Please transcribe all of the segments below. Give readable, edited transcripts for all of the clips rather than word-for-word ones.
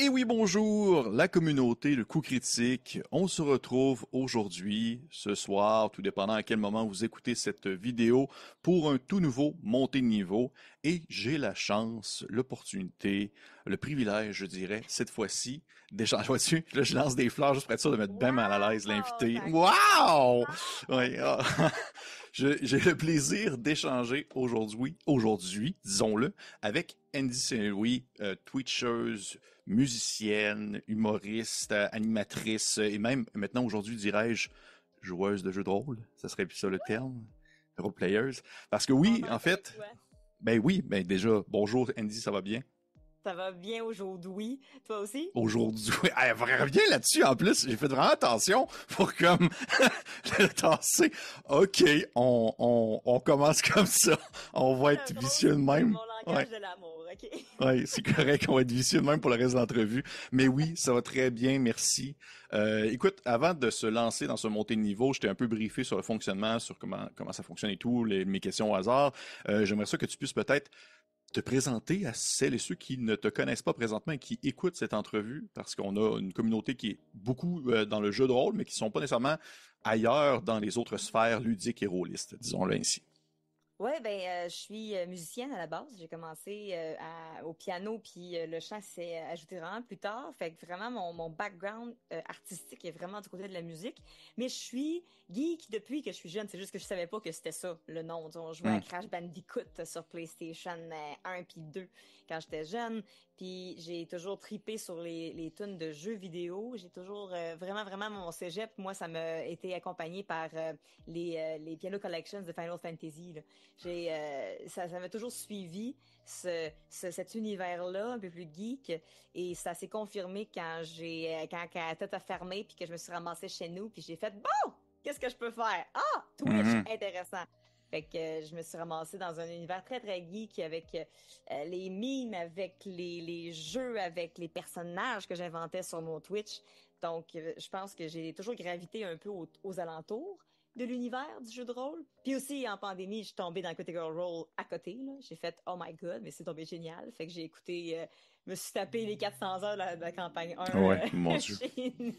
Et oui, bonjour, la communauté de Coup Critique. On se retrouve aujourd'hui, ce soir, tout dépendant à quel moment vous écoutez cette vidéo, pour un tout nouveau montée de niveau. Et j'ai la chance, l'opportunité, le privilège, je dirais, cette fois-ci, d'échanger. Vois-tu, là, je lance des fleurs juste pour être sûr de mettre bien mal à l'aise l'invité. Wow! Oui, j'ai le plaisir d'échanger aujourd'hui, disons-le, avec Andy Saint-Louis, Twitcheuse, musicienne, humoriste, animatrice et même maintenant aujourd'hui dirais-je joueuse de jeux de rôle, ça serait plus ça le terme, role players. Parce que oui, en Content avec fait, toi. ben déjà, bonjour Andy, ça va bien? Ça va bien aujourd'hui. Toi aussi? Aujourd'hui, elle revient là-dessus en plus, j'ai fait vraiment attention pour comme le tasser. Ok, on commence comme ça, on va Le être rose, vicieux de c'est même. mon Ouais. langage de l'amour, OK? Oui, c'est correct, on va être vicieux de même pour le reste de l'entrevue. Mais oui, ça va très bien, merci. Écoute, avant de se lancer dans ce montée de niveau, j'étais un peu briefé sur le fonctionnement, sur comment ça fonctionne et tout, mes questions au hasard. J'aimerais ça que tu puisses peut-être te présenter à celles et ceux qui ne te connaissent pas présentement et qui écoutent cette entrevue, parce qu'on a une communauté qui est beaucoup dans le jeu de rôle, mais qui sont pas nécessairement ailleurs dans les autres sphères ludiques et rôlistes, disons-le ainsi. Ouais, je suis musicienne à la base. J'ai commencé au piano, puis le chant s'est ajouté vraiment plus tard. Fait que vraiment, mon background artistique est vraiment du côté de la musique. Mais je suis geek depuis que je suis jeune. C'est juste que je savais pas que c'était ça, le nom. On jouait à Hmm. Crash Bandicoot sur PlayStation 1 puis 2 quand j'étais jeune. Puis j'ai toujours tripé sur les tunes de jeux vidéo. J'ai toujours vraiment mon cégep. Moi, ça m'a été accompagné par les Piano Collections de Final Fantasy, là. Ça m'a toujours suivi cet univers-là un peu plus geek, et ça s'est confirmé quand tout a fermé puis que je me suis ramassée chez nous puis j'ai fait bon, qu'est-ce que je peux faire? Ah, Twitch, Mhm. intéressant. Fait que je me suis ramassée dans un univers très geek avec les mimes, avec les jeux, avec les personnages que j'inventais sur mon Twitch. Donc, je pense que j'ai toujours gravité un peu aux alentours de l'univers du jeu de rôle. Puis aussi, en pandémie, je suis tombée dans Critical Role à côté, là. J'ai fait « Oh my God », mais c'est tombé génial. Fait que j'ai écouté, me suis tapé les 400 heures de la campagne 1 Ouais, mon Dieu. chez nous.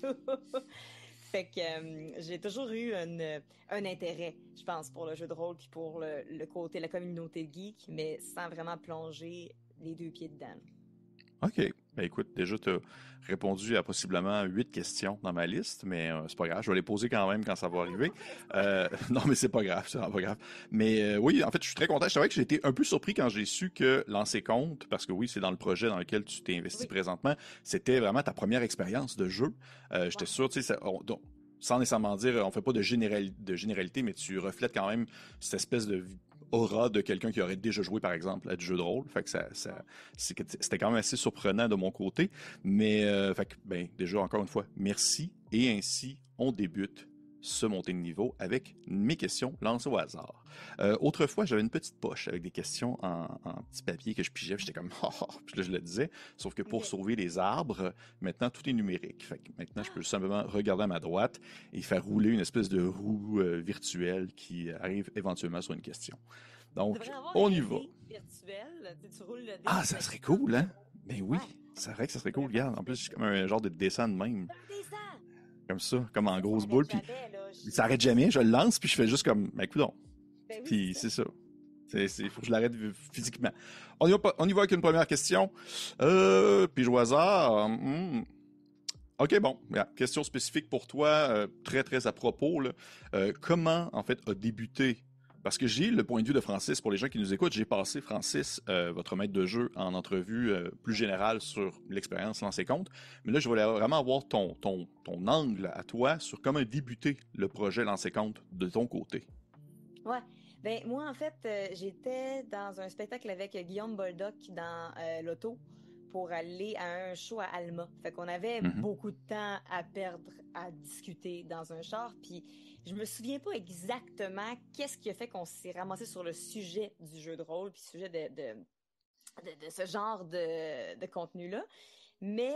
Fait que j'ai toujours eu un intérêt, je pense, pour le jeu de rôle puis pour le côté, la communauté geek, mais sans vraiment plonger les deux pieds dedans. OK. Ben écoute, déjà, tu as répondu à possiblement 8 questions dans ma liste, mais c'est pas grave, je vais les poser quand même quand ça va Ah, arriver. pas fait exprès. Non, mais c'est pas grave, c'est vraiment pas grave. Mais oui, en fait, je suis très content. C'est vrai que j'ai été un peu surpris quand j'ai su que lancer compte, parce que oui, c'est dans le projet dans lequel tu t'es investi Oui, présentement, c'était vraiment ta première expérience de jeu. J'étais ouais. sûr, tu sais, sans nécessairement dire, on fait pas de généralité, mais tu reflètes quand même cette espèce de aura de quelqu'un qui aurait déjà joué, par exemple, à du jeu de rôle. Fait que Ouais. c'était quand même assez surprenant de mon côté. Mais, fait que, ben, déjà, encore une fois, merci. Et ainsi, on débute ce montée de niveau avec mes questions lancées au hasard. Autrefois, j'avais une petite poche avec des questions en petit papier que je pigeais, j'étais comme, oh, oh, puis là, je le disais. Sauf que pour OK. sauver les arbres, maintenant, tout est numérique. Fait que maintenant, je peux simplement regarder à ma droite et faire rouler une espèce de roue virtuelle qui arrive éventuellement sur une question. Tu Donc, devrais avoir on y un va. dé virtuel. Tu roules le dé, Ah, puis ça ça serait explose cool, le hein? roue. Ben oui, Ouais, c'est vrai que ça tu serait cool. pourrais faire Regarde, du en plus, j'ai dessin. comme un genre de dessin de même. Un dessin! Comme ça, comme en Ça grosse s'arrête boule. Puis, jamais, là. ça arrête jamais. Je le lance, puis je fais juste comme, ben, coudonc. Ben oui, c'est Puis, ça. c'est ça. Faut que je l'arrête physiquement. On y va avec une première question. Puis, je au hasard. OK, bon. Question spécifique pour toi, très à propos, là. Comment, en fait, a débuté? Parce que j'ai le point de vue de Francis, pour les gens qui nous écoutent, j'ai passé Francis, votre maître de jeu, en entrevue plus générale sur l'expérience Lancer Compte. Mais là, je voulais vraiment avoir ton angle à toi sur comment a débuté le projet Lancer Compte de ton côté. Ouais. Ben, moi, en fait, j'étais dans un spectacle avec Guillaume Boldoc dans l'auto pour aller à un show à Alma. Fait qu'on avait Mhm. beaucoup de temps à perdre à discuter dans un char. Puis je me souviens pas exactement qu'est-ce qui a fait qu'on s'est ramassé sur le sujet du jeu de rôle, puis sujet de ce genre de contenu-là. Mais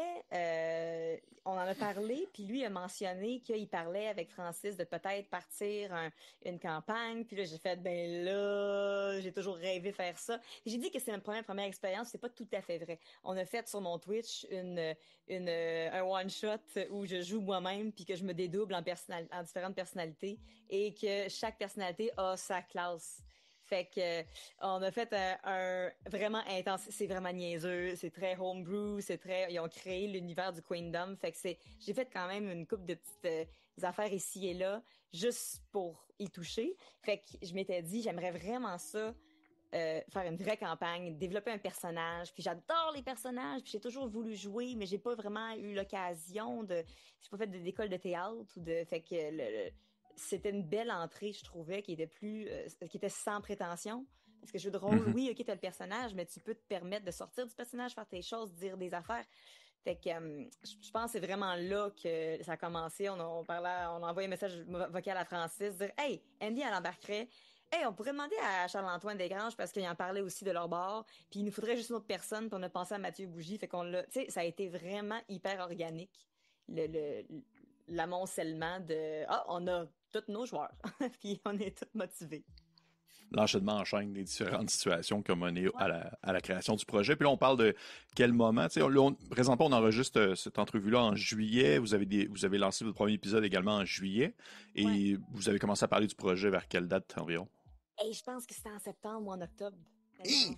on en a parlé, puis lui a mentionné qu'il parlait avec Francis de peut-être partir une campagne. Puis là, j'ai fait, ben là, j'ai toujours rêvé faire ça. Puis j'ai dit que c'est ma première expérience, c'est pas tout à fait vrai. On a fait sur mon Twitch un one-shot où je joue moi-même, puis que je me dédouble en différentes personnalités, et que chaque personnalité a sa classe. Fait que on a fait un vraiment intense, c'est vraiment niaiseux, c'est très homebrew, ils ont créé l'univers du Queendom. Fait que j'ai fait quand même une couple de petites affaires ici et là juste pour y toucher. Fait que je m'étais dit j'aimerais vraiment ça, faire une vraie campagne, développer un personnage. Puis j'adore les personnages, puis j'ai toujours voulu jouer, mais j'ai pas vraiment eu l'occasion j'ai pas fait d'école de théâtre fait que c'était une belle entrée, je trouvais, qui était sans prétention. Parce que jeu de rôle, oui, ok, t'as le personnage, mais tu peux te permettre de sortir du personnage, faire tes choses, dire des affaires. Fait que je pense que c'est vraiment là que ça a commencé. On a envoyé un message vocal à Francis, dire hey, Andy, elle embarquerait. Hey, on pourrait demander à Charles-Antoine Desgranges parce qu'il en parlait aussi de leur bord. Puis il nous faudrait juste une autre personne. Puis on a pensé à Mathieu Bougie. Fait qu'on l'a, tu sais, ça a été vraiment hyper organique. L'amoncellement on a tous nos joueurs. Puis on est tous motivés. L'enchaînement en chaîne des différentes situations qui ont mené à la création du projet. Puis là, on parle de quel moment. Présentement, on enregistre cette entrevue-là en juillet. Vous avez lancé votre premier épisode également en juillet. Et vous avez commencé à parler du projet vers quelle date environ? Et je pense que c'était en septembre ou en octobre.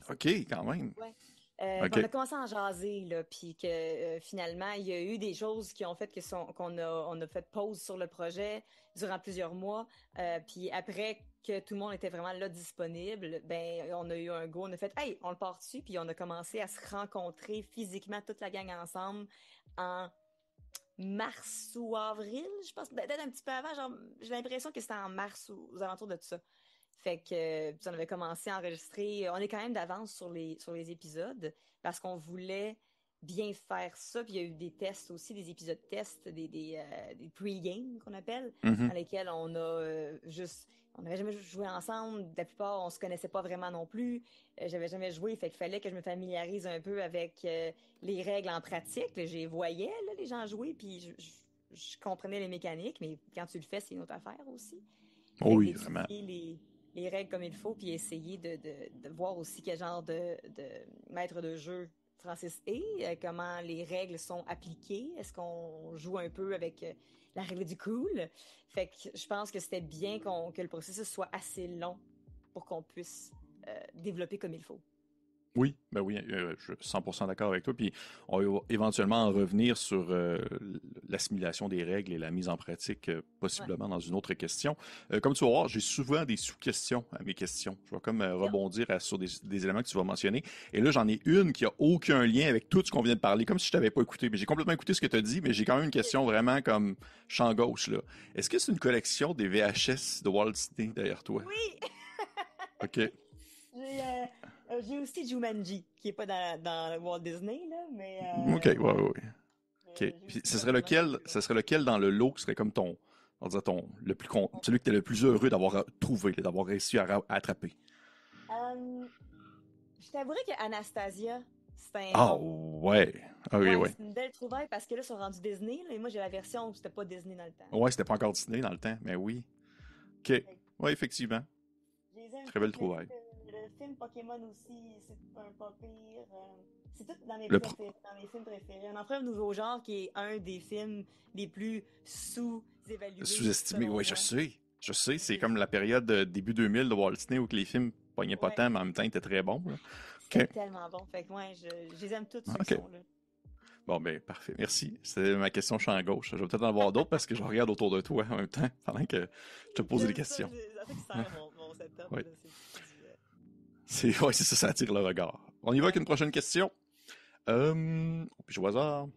OK, quand même. Ouais. Okay. On a commencé à en jaser, là, puis que finalement, il y a eu des choses qui ont fait qu'on a fait pause sur le projet durant plusieurs mois. Puis après que tout le monde était vraiment là disponible, ben on a eu un go, on a fait hey, on le part dessus, puis on a commencé à se rencontrer physiquement toute la gang ensemble en mars ou avril, je pense, peut-être un petit peu avant, genre j'ai l'impression que c'était en mars ou aux alentours de tout ça. Fait que on avait commencé à enregistrer. On est quand même d'avance sur les épisodes parce qu'on voulait bien faire ça. Puis il y a eu des tests aussi, des épisodes tests, des pre-games qu'on appelle, dans lesquels on n'avait jamais joué ensemble. La plupart, on se connaissait pas vraiment non plus. J'avais jamais joué, fait qu'il fallait que je me familiarise un peu avec les règles en pratique. Là, je voyais là, les gens jouer, puis je comprenais les mécaniques, mais quand tu le fais, c'est une autre affaire aussi. Oh oui, vraiment. Les règles comme il faut, puis essayer de voir aussi quel genre de maître de jeu Francis est, comment les règles sont appliquées, est-ce qu'on joue un peu avec la règle du cool. Fait que je pense que c'était bien que le processus soit assez long pour qu'on puisse développer comme il faut. Oui, ben oui, je suis 100% d'accord avec toi. Puis on va éventuellement en revenir sur l'assimilation des règles et la mise en pratique, possiblement dans une autre question. Comme tu vas voir, j'ai souvent des sous-questions à mes questions. Je vais comme rebondir sur des éléments que tu vas mentionner. Et là, j'en ai une qui a aucun lien avec tout ce qu'on vient de parler, comme si je t'avais pas écouté. Mais j'ai complètement écouté ce que tu as dit, mais j'ai quand même une question vraiment comme champ gauche, là. Est-ce que c'est une collection des VHS de Walt Disney derrière toi? Oui! OK. J'ai aussi Jumanji, qui est pas dans Walt Disney, là, mais... OK, ouais. OK. Puis, ce serait lequel dans le lot qui serait comme on va dire celui que tu es le plus heureux d'avoir trouvé, d'avoir réussi à attraper? Je t'avouerais que Anastasia, c'est un... Ah, ouais. OK, ouais. C'est une belle trouvaille parce que là, ils sont rendus Disney, là, et moi, j'ai la version où c'était pas Disney dans le temps. Ouais, c'était pas encore Disney dans le temps, mais oui. OK. Ouais, effectivement. Très belle trouvaille. Le film Pokémon aussi, c'est un pas pire. C'est tout dans mes films préférés. Un Empereur Nouveau Genre, qui est un des films les plus sous-évalués. Sous-estimé, oui, je sais. C'est comme la période début 2000 de Walt Disney où les films pognaient pas tant, mais en même temps, ils étaient très bons. C'est tellement bon. Fait que moi, je les aime tous, ceux qui sont là. Bon, ben, parfait. Merci. C'était ma question champ gauche. Je vais peut-être en avoir d'autres parce que je regarde autour de toi en même temps pendant que je te pose des questions. C'est ça qui sert mon setup. Ouais. C'est ça, ça attire le regard. On y va avec une prochaine question. Puis au hasard.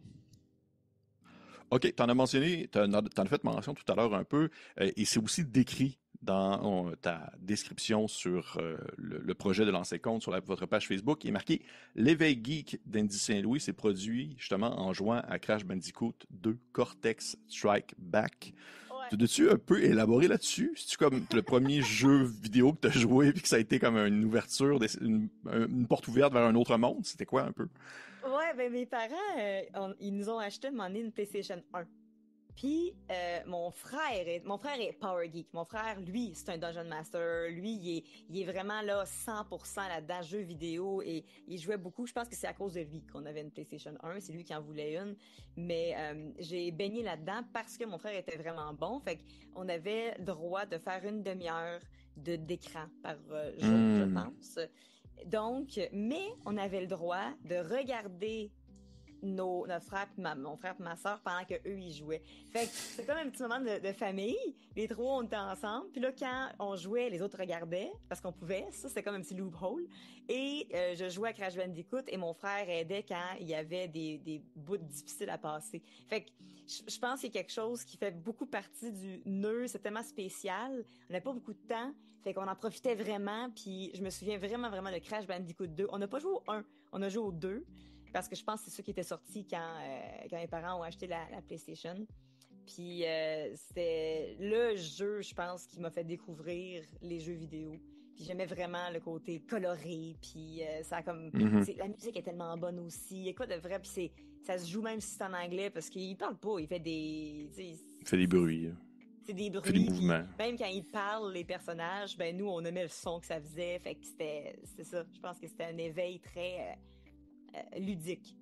OK, t'en as fait mention tout à l'heure un peu, et c'est aussi décrit dans ta description sur le projet de lancer compte sur votre page Facebook. Il est marqué « L'éveil geek d'Andy Saint-Louis s'est produit justement en jouant à Crash Bandicoot 2 Cortex Strike Back ». Peux-tu un peu élaborer là-dessus? C'est-tu comme le premier jeu vidéo que tu as joué et que ça a été comme une ouverture, une porte ouverte vers un autre monde? C'était quoi un peu? Ouais, ben mes parents, ils nous ont acheté une PlayStation 1. Puis mon frère est Power Geek. Mon frère, lui, c'est un Dungeon Master. Lui, il est vraiment là 100% là-dedans, jeux vidéo, et il jouait beaucoup. Je pense que c'est à cause de lui qu'on avait une PlayStation 1. C'est lui qui en voulait une. Mais j'ai baigné là-dedans parce que mon frère était vraiment bon. Fait qu'on avait le droit de faire une demi-heure d'écran par jour, je Hmm. pense. Donc, mais on avait le droit de regarder notre frère mon frère et ma soeur pendant que eux ils jouaient. Fait que c'est comme un petit moment de famille. Les trois on était ensemble. Puis là quand on jouait, les autres regardaient parce qu'on pouvait. Ça c'était comme un petit loophole. Et je jouais à Crash Bandicoot et mon frère aidait quand il y avait des bouts difficiles à passer. Fait que je pense qu'il y a quelque chose qui fait beaucoup partie du nœud. C'est tellement spécial. On n'a pas beaucoup de temps. Fait qu'on en profitait vraiment. Puis je me souviens vraiment vraiment de Crash Bandicoot 2. On n'a pas joué au 1, on a joué au 2. Parce que je pense que c'est ça qui était sorti quand mes parents ont acheté la PlayStation. Puis c'était le jeu, je pense, qui m'a fait découvrir les jeux vidéo. Puis j'aimais vraiment le côté coloré. Puis ça a comme... Mhm. La musique est tellement bonne aussi. Écoute, de vrai, puis ça se joue même si c'est en anglais parce qu'il parle pas. Il fait des... Il fait des bruits, C'est des il fait des bruits, puis mouvements. même quand ils parlent, les personnages, ben nous, on aimait le son que ça faisait. Fait que c'était ça. Je pense que c'était un éveil très ludique.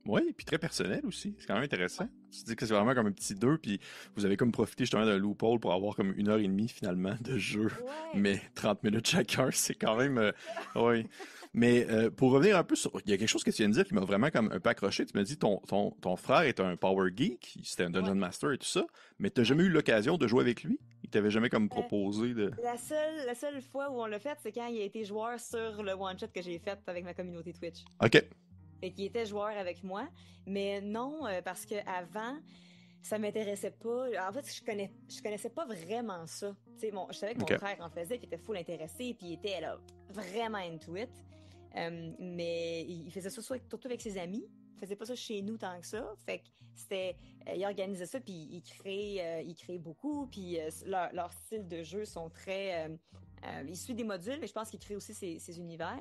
Oui, puis très personnel aussi. C'est quand même intéressant. Ouais. Tu te dis que c'est vraiment comme un petit 2, puis vous avez comme profité justement d'un loophole pour avoir comme 1 heure et demie finalement de jeu, Ouais, mais 30 minutes chacun, c'est quand même... c'est ça. oui. Mais pour revenir un peu sur... Il y a quelque chose que tu viens de dire qui m'a vraiment comme un peu accroché. Tu m'as dit ton frère est un Power Geek, c'était un Ouais, Dungeon Master et tout ça, mais t'as ouais. jamais eu l'occasion de jouer avec lui? Il t'avait jamais comme Euh, proposé de... la seule fois où on l'a fait, c'est quand il a été joueur sur le one-shot que j'ai fait avec ma communauté Twitch. OK. Fait qu'il était joueur avec moi. Mais non, parce que avant, ça m'intéressait pas. En fait, je connaissais pas vraiment ça. Tu sais, je savais que mon OK. frère en faisait, qu'il était full intéressé, puis il était là, vraiment into it. Mais il faisait ça surtout avec ses amis. Il faisait pas ça chez nous tant que ça. Fait que c'était, il organisait ça, puis il crée beaucoup, puis leur style de jeu sont très, il suit des modules, mais je pense qu'il crée aussi ses univers.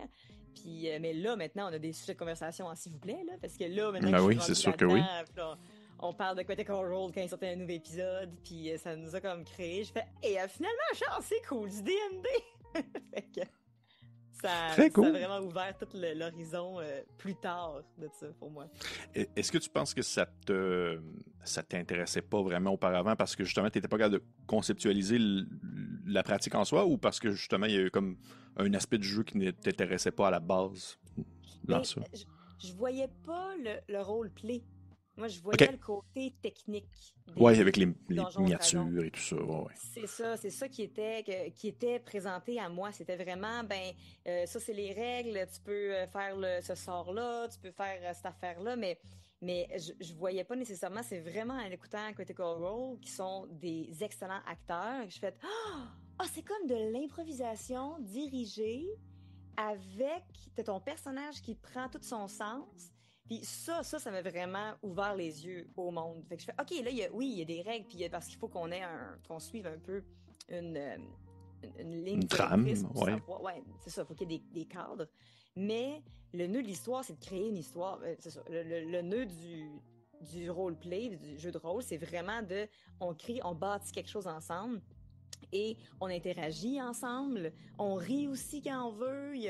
Puis, mais là, maintenant, on a des sujets de conversation, s'il vous plaît, là, parce que là, maintenant que Ah je suis oui, c'est rendue sûr que oui. là-dedans, puis là, on parle de Critical Role quand il sortait un nouvel épisode, puis ça nous a comme créé. Je fais, et finalement, genre, c'est cool, du D&D! Fait que Très ça a cool. vraiment ouvert tout l'horizon plus tard de ça pour moi. Est-ce que tu penses que ça t'intéressait pas vraiment auparavant parce que justement tu n'étais pas capable de conceptualiser la pratique en soi ou parce que justement il y a eu comme un aspect du jeu qui ne t'intéressait pas à la base dans Ben, ça? je voyais pas le roleplay. Moi, je voyais OK. le côté technique Ouais, avec des les Donjons et Dragons. miniatures et tout ça. Ouais, ouais. C'est ça qui était présenté à moi. C'était vraiment, ça c'est les règles. Tu peux faire ce sort-là, tu peux faire cette affaire-là, mais je voyais pas nécessairement. C'est vraiment en écoutant Critical Role qui sont des excellents acteurs. Je fais, c'est comme de l'improvisation dirigée avec t'as ton personnage qui prend tout son sens. Puis ça m'a vraiment ouvert les yeux au monde. Fait que je fais, OK, là, il y a des règles, puis parce qu'il faut qu'on suive un peu une, euh, une ligne Une directrice trame, pour ouais. savoir. Ouais, c'est ça, faut qu'il y ait des cadres. Mais le nœud de l'histoire, c'est de créer une histoire. C'est ça. Le nœud du roleplay, du jeu de rôle, c'est vraiment on bâtit quelque chose ensemble et on interagit ensemble. On rit aussi quand on veut. Il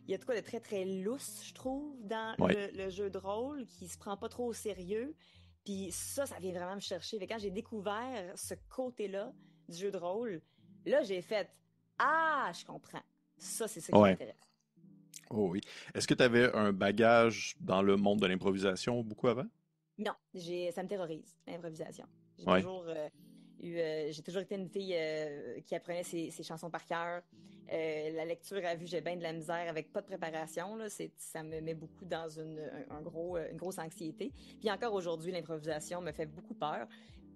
y a de quoi de très, très lousse, je trouve, dans Ouais. le jeu de rôle, qui se prend pas trop au sérieux. Puis ça vient vraiment me chercher. Fait que quand j'ai découvert ce côté-là du jeu de rôle, là, j'ai fait « Ah, je comprends. Ça, c'est ça qui Ouais. m'intéresse. » Oh oui. Est-ce que tu avais un bagage dans le monde de l'improvisation beaucoup avant? Non, ça me terrorise, l'improvisation. J'ai Ouais. toujours j'ai toujours été une fille qui apprenait ses chansons par cœur. La lecture à vue, j'ai bien de la misère avec pas de préparation. Là, ça me met beaucoup dans une grosse anxiété. Puis encore aujourd'hui, l'improvisation me fait beaucoup peur.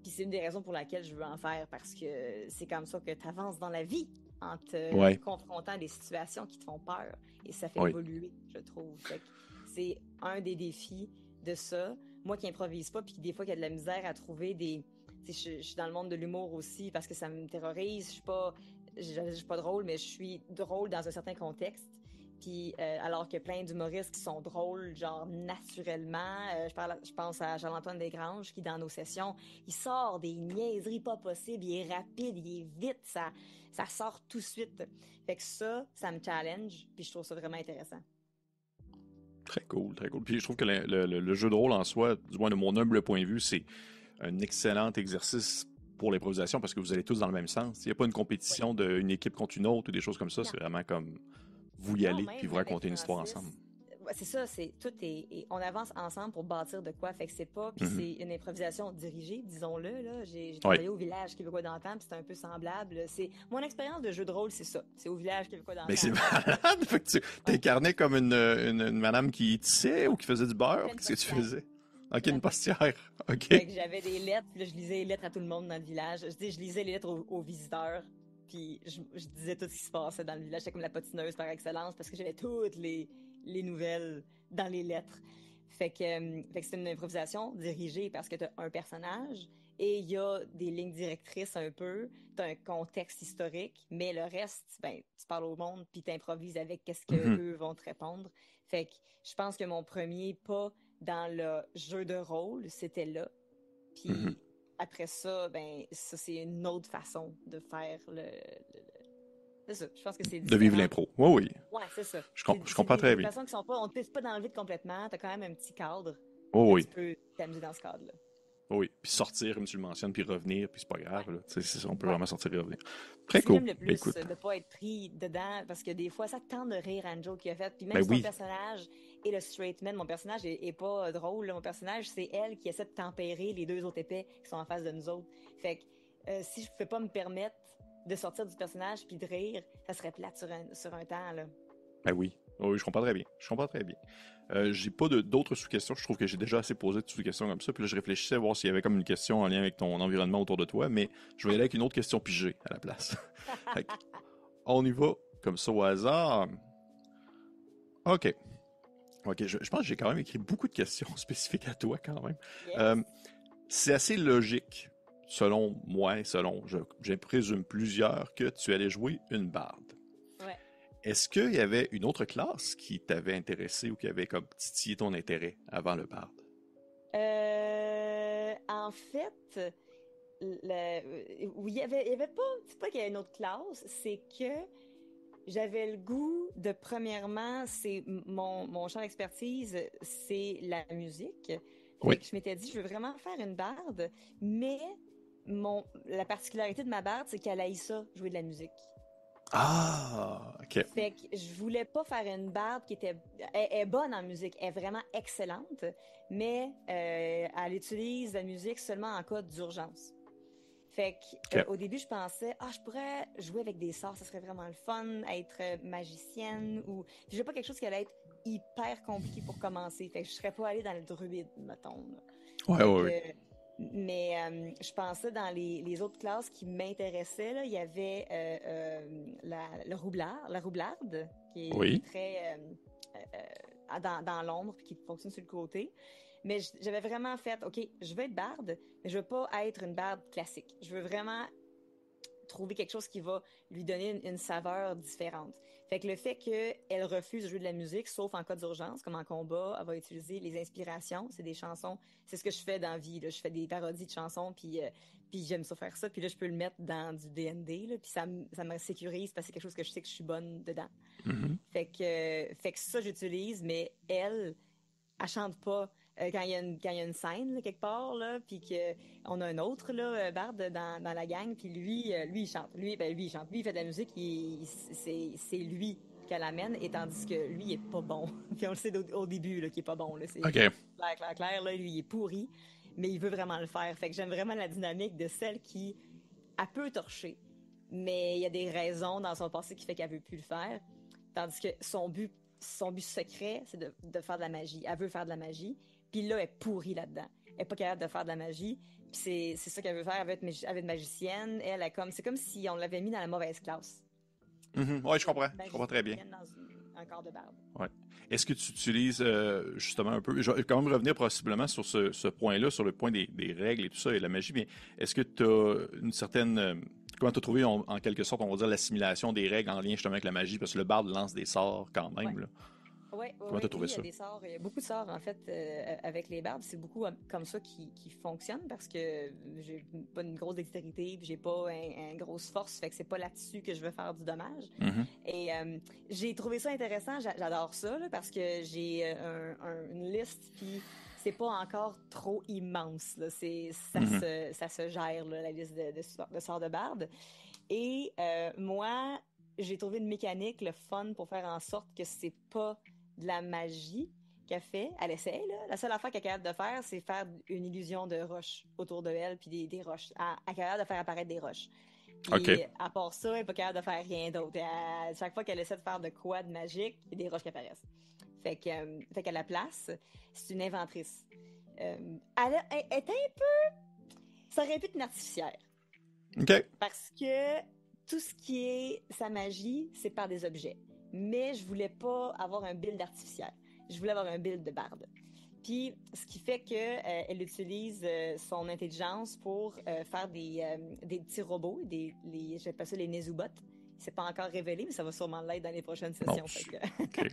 Puis c'est une des raisons pour laquelle je veux en faire parce que c'est comme ça que tu avances dans la vie en te Ouais. confrontant à des situations qui te font peur. Et ça fait Oui. évoluer, je trouve. Fait que c'est un des défis de ça. Moi qui improvise pas, puis des fois qui a de la misère à trouver des... Je suis dans le monde de l'humour aussi parce que ça me terrorise. Je suis pas drôle, mais je suis drôle dans un certain contexte. Puis alors que plein d'humoristes qui sont drôles, genre naturellement, je pense à Charles-Antoine Desgranges qui, dans nos sessions, il sort des niaiseries pas possibles, il est rapide, il est vite, ça sort tout de suite. Fait que ça me challenge, puis je trouve ça vraiment intéressant. Très cool, très cool. Puis je trouve que le jeu de rôle en soi, du moins de mon humble point de vue, c'est un excellent exercice pour l'improvisation parce que vous allez tous dans le même sens. Il n'y a pas une compétition Oui. d'une équipe contre une autre ou des choses comme ça. Non. C'est vraiment comme vous y Non, allez puis même vous avec racontez une histoire Francis, ensemble. c'est ça, on avance ensemble pour bâtir de quoi, fait que c'est pas, puis Mhm. c'est une improvisation dirigée, disons-le, là. J'ai Ouais. travaillé au village Québécois d'antan, puis c'est un peu semblable. C'est mon expérience de jeu de rôle, c'est ça, c'est au village Québécois Mais c'est d'antan. malade! Fait que tu Ouais. t'incarnais comme une madame qui tissait ou qui faisait du beurre. Pleine Qu'est-ce que tu postière. faisais? Ok, une Pleine postière. postière. Ok. Fait que j'avais des lettres, puis là, je lisais les lettres à tout le monde dans le village. Je lisais les lettres aux visiteurs, puis je disais tout ce qui se passait dans le village. J'étais comme la potineuse par excellence parce que j'avais toutes les nouvelles dans les lettres. Fait que c'est une improvisation dirigée parce que tu as un personnage et il y a des lignes directrices un peu, tu as un contexte historique, mais le reste, ben, tu parles au monde puis tu improvises avec qu'est-ce que Mhm. eux vont te répondre. Fait que je pense que mon premier pas dans le jeu de rôle, c'était là. Mhm. Puis après ça, ben ça c'est une autre façon de faire c'est ça. Je pense que c'est De vivre différent. l'impro. Oui, oui. Ouais, c'est ça. Je C'est comprends très des bien. façons qui sont pas, on te pisse pas dans le vide complètement. T'as quand même un petit cadre Oh que oui. tu peux t'amuser dans ce cadre-là. Oh oui. Puis sortir, comme tu le mentionnes, puis revenir, puis c'est pas Ouais, grave. Là. C'est ça, on peut ouais. vraiment sortir et revenir. C'est Très ce que cool. j'aime le Ben, plus, écoute. de pas être pris dedans, parce que des fois, ça te tente de rire à une joke qu'il a faite. Puis même Ben si ton oui. personnage est le straight man, mon personnage est pas drôle, là. Mon personnage, c'est elle qui essaie de tempérer les deux autres épais qui sont en face de nous autres. Fait que si je pouvais pas me permettre de sortir du personnage puis de rire, ça serait plate sur un temps, là. Ben oui. Oh oui, je comprends très bien. Je comprends très bien. J'ai pas d'autres sous-questions. Je trouve que j'ai déjà assez posé de sous-questions comme ça. Puis là, je réfléchissais à voir s'il y avait comme une question en lien avec ton environnement autour de toi, mais je vais y aller avec une autre question pigée à la place. Fait que, on y va comme ça au hasard. OK. OK, je pense que j'ai quand même écrit beaucoup de questions spécifiques à toi quand même. Yes. Euh, c'est assez logique, selon moi et selon, je présume plusieurs, que tu allais jouer une barde. Ouais. Est-ce qu'il y avait une autre classe qui t'avait intéressé ou qui avait comme titillé ton intérêt avant le barde? En fait, oui, il y avait pas, c'est pas qu'il y a une autre classe, c'est que j'avais le goût de, premièrement, mon champ d'expertise, c'est la musique. Fait Oui. que je m'étais dit, je veux vraiment faire une barde, mais la particularité de ma barde, c'est qu'elle haït ça, jouer de la musique. Ah, OK. Fait que je voulais pas faire une barde qui était... Elle est bonne en musique, elle est vraiment excellente, mais elle utilise la musique seulement en cas d'urgence. Fait que OK. au début, je pensais, je pourrais jouer avec des sorts, ça serait vraiment le fun, être magicienne ou... Je veux pas quelque chose qui allait être hyper compliqué pour commencer. Fait que je serais pas allée dans le druide, mettons, là. Ouais, Fait ouais, que... ouais. Mais je pensais dans les autres classes qui m'intéressaient, là, il y avait la roublarde, qui Oui. est très dans l'ombre puis qui fonctionne sur le côté. Mais j'avais vraiment fait, OK, je veux être barde, mais je veux pas être une barde classique. Je veux vraiment trouver quelque chose qui va lui donner une saveur différente. Fait que le fait qu'elle refuse de jouer de la musique, sauf en cas d'urgence, comme en combat, elle va utiliser les inspirations. C'est des chansons. C'est ce que je fais dans la vie, là. Je fais des parodies de chansons, puis j'aime ça faire ça. Puis là, je peux le mettre dans du D&D, là, puis ça me sécurise parce que c'est quelque chose que je sais que je suis bonne dedans. Mhm. Fait que ça, j'utilise, mais elle chante pas quand il y a une scène là, quelque part là, puis que on a un autre là barde dans la gang, puis lui il chante. Lui il chante. Lui il fait de la musique, c'est lui qu'elle amène, et tandis que lui il est pas bon. Puis on le sait au début là qu'il est pas bon là, c'est OK. clair là, lui il est pourri, mais il veut vraiment le faire. Fait que j'aime vraiment la dynamique de celle qui a peu torché, mais il y a des raisons dans son passé qui fait qu'elle veut plus le faire. Tandis que son but secret, c'est de faire de la magie. Elle veut faire de la magie. Puis là, elle est pourrie là-dedans. Elle est pas capable de faire de la magie. Puis c'est ça qu'elle veut faire. Elle veut être magicienne. C'est comme si on l'avait mis dans la mauvaise classe. Mhm. Ouais, je comprends. Je comprends très bien. Magicienne dans un corps de barbe. Ouais. Est-ce que tu utilises justement un peu, je vais quand même revenir possiblement sur ce point-là, sur le point des règles et tout ça et la magie, mais est-ce que tu as une certaine Comment tu as trouvé, en quelque sorte, on va dire, l'assimilation des règles en lien justement avec la magie, parce que le barde lance des sorts quand Ouais. même, là. Oui, Comment tu as oui, trouvé il y a ça? des sorts, il y a beaucoup de sorts en fait avec les barbes. C'est beaucoup comme ça qui fonctionne parce que j'ai pas une grosse dextérité, puis j'ai pas une grosse force, fait que c'est pas là-dessus que je veux faire du dommage. Mhm. Et j'ai trouvé ça intéressant, j'adore ça là, parce que j'ai une liste, puis c'est pas encore trop immense. Là. Mhm. Ça se gère là, la liste de sorts de barbe. Et moi, j'ai trouvé une mécanique, le fun, pour faire en sorte que c'est pas de la magie qu'elle fait. Elle essaie, là. La seule affaire qu'elle est capable de faire, c'est faire une illusion de roches autour de elle, puis des roches. Elle est capable de faire apparaître des roches. OK. Puis, à part ça, elle n'est pas capable de faire rien d'autre. Chaque fois qu'elle essaie de faire de quoi de magique, il y a des roches qui apparaissent. Fait qu'à la place, c'est une inventrice. Elle est un peu... Ça aurait pu être une artificière. OK. Parce que tout ce qui est sa magie, c'est par des objets. Mais je voulais pas avoir un build artificiel. Je voulais avoir un build de barde. Puis, ce qui fait que elle utilise son intelligence pour faire des petits robots, j'appelle ça les Nezubots. C'est pas encore révélé, mais ça va sûrement l'être dans les prochaines Bon, sessions. OK.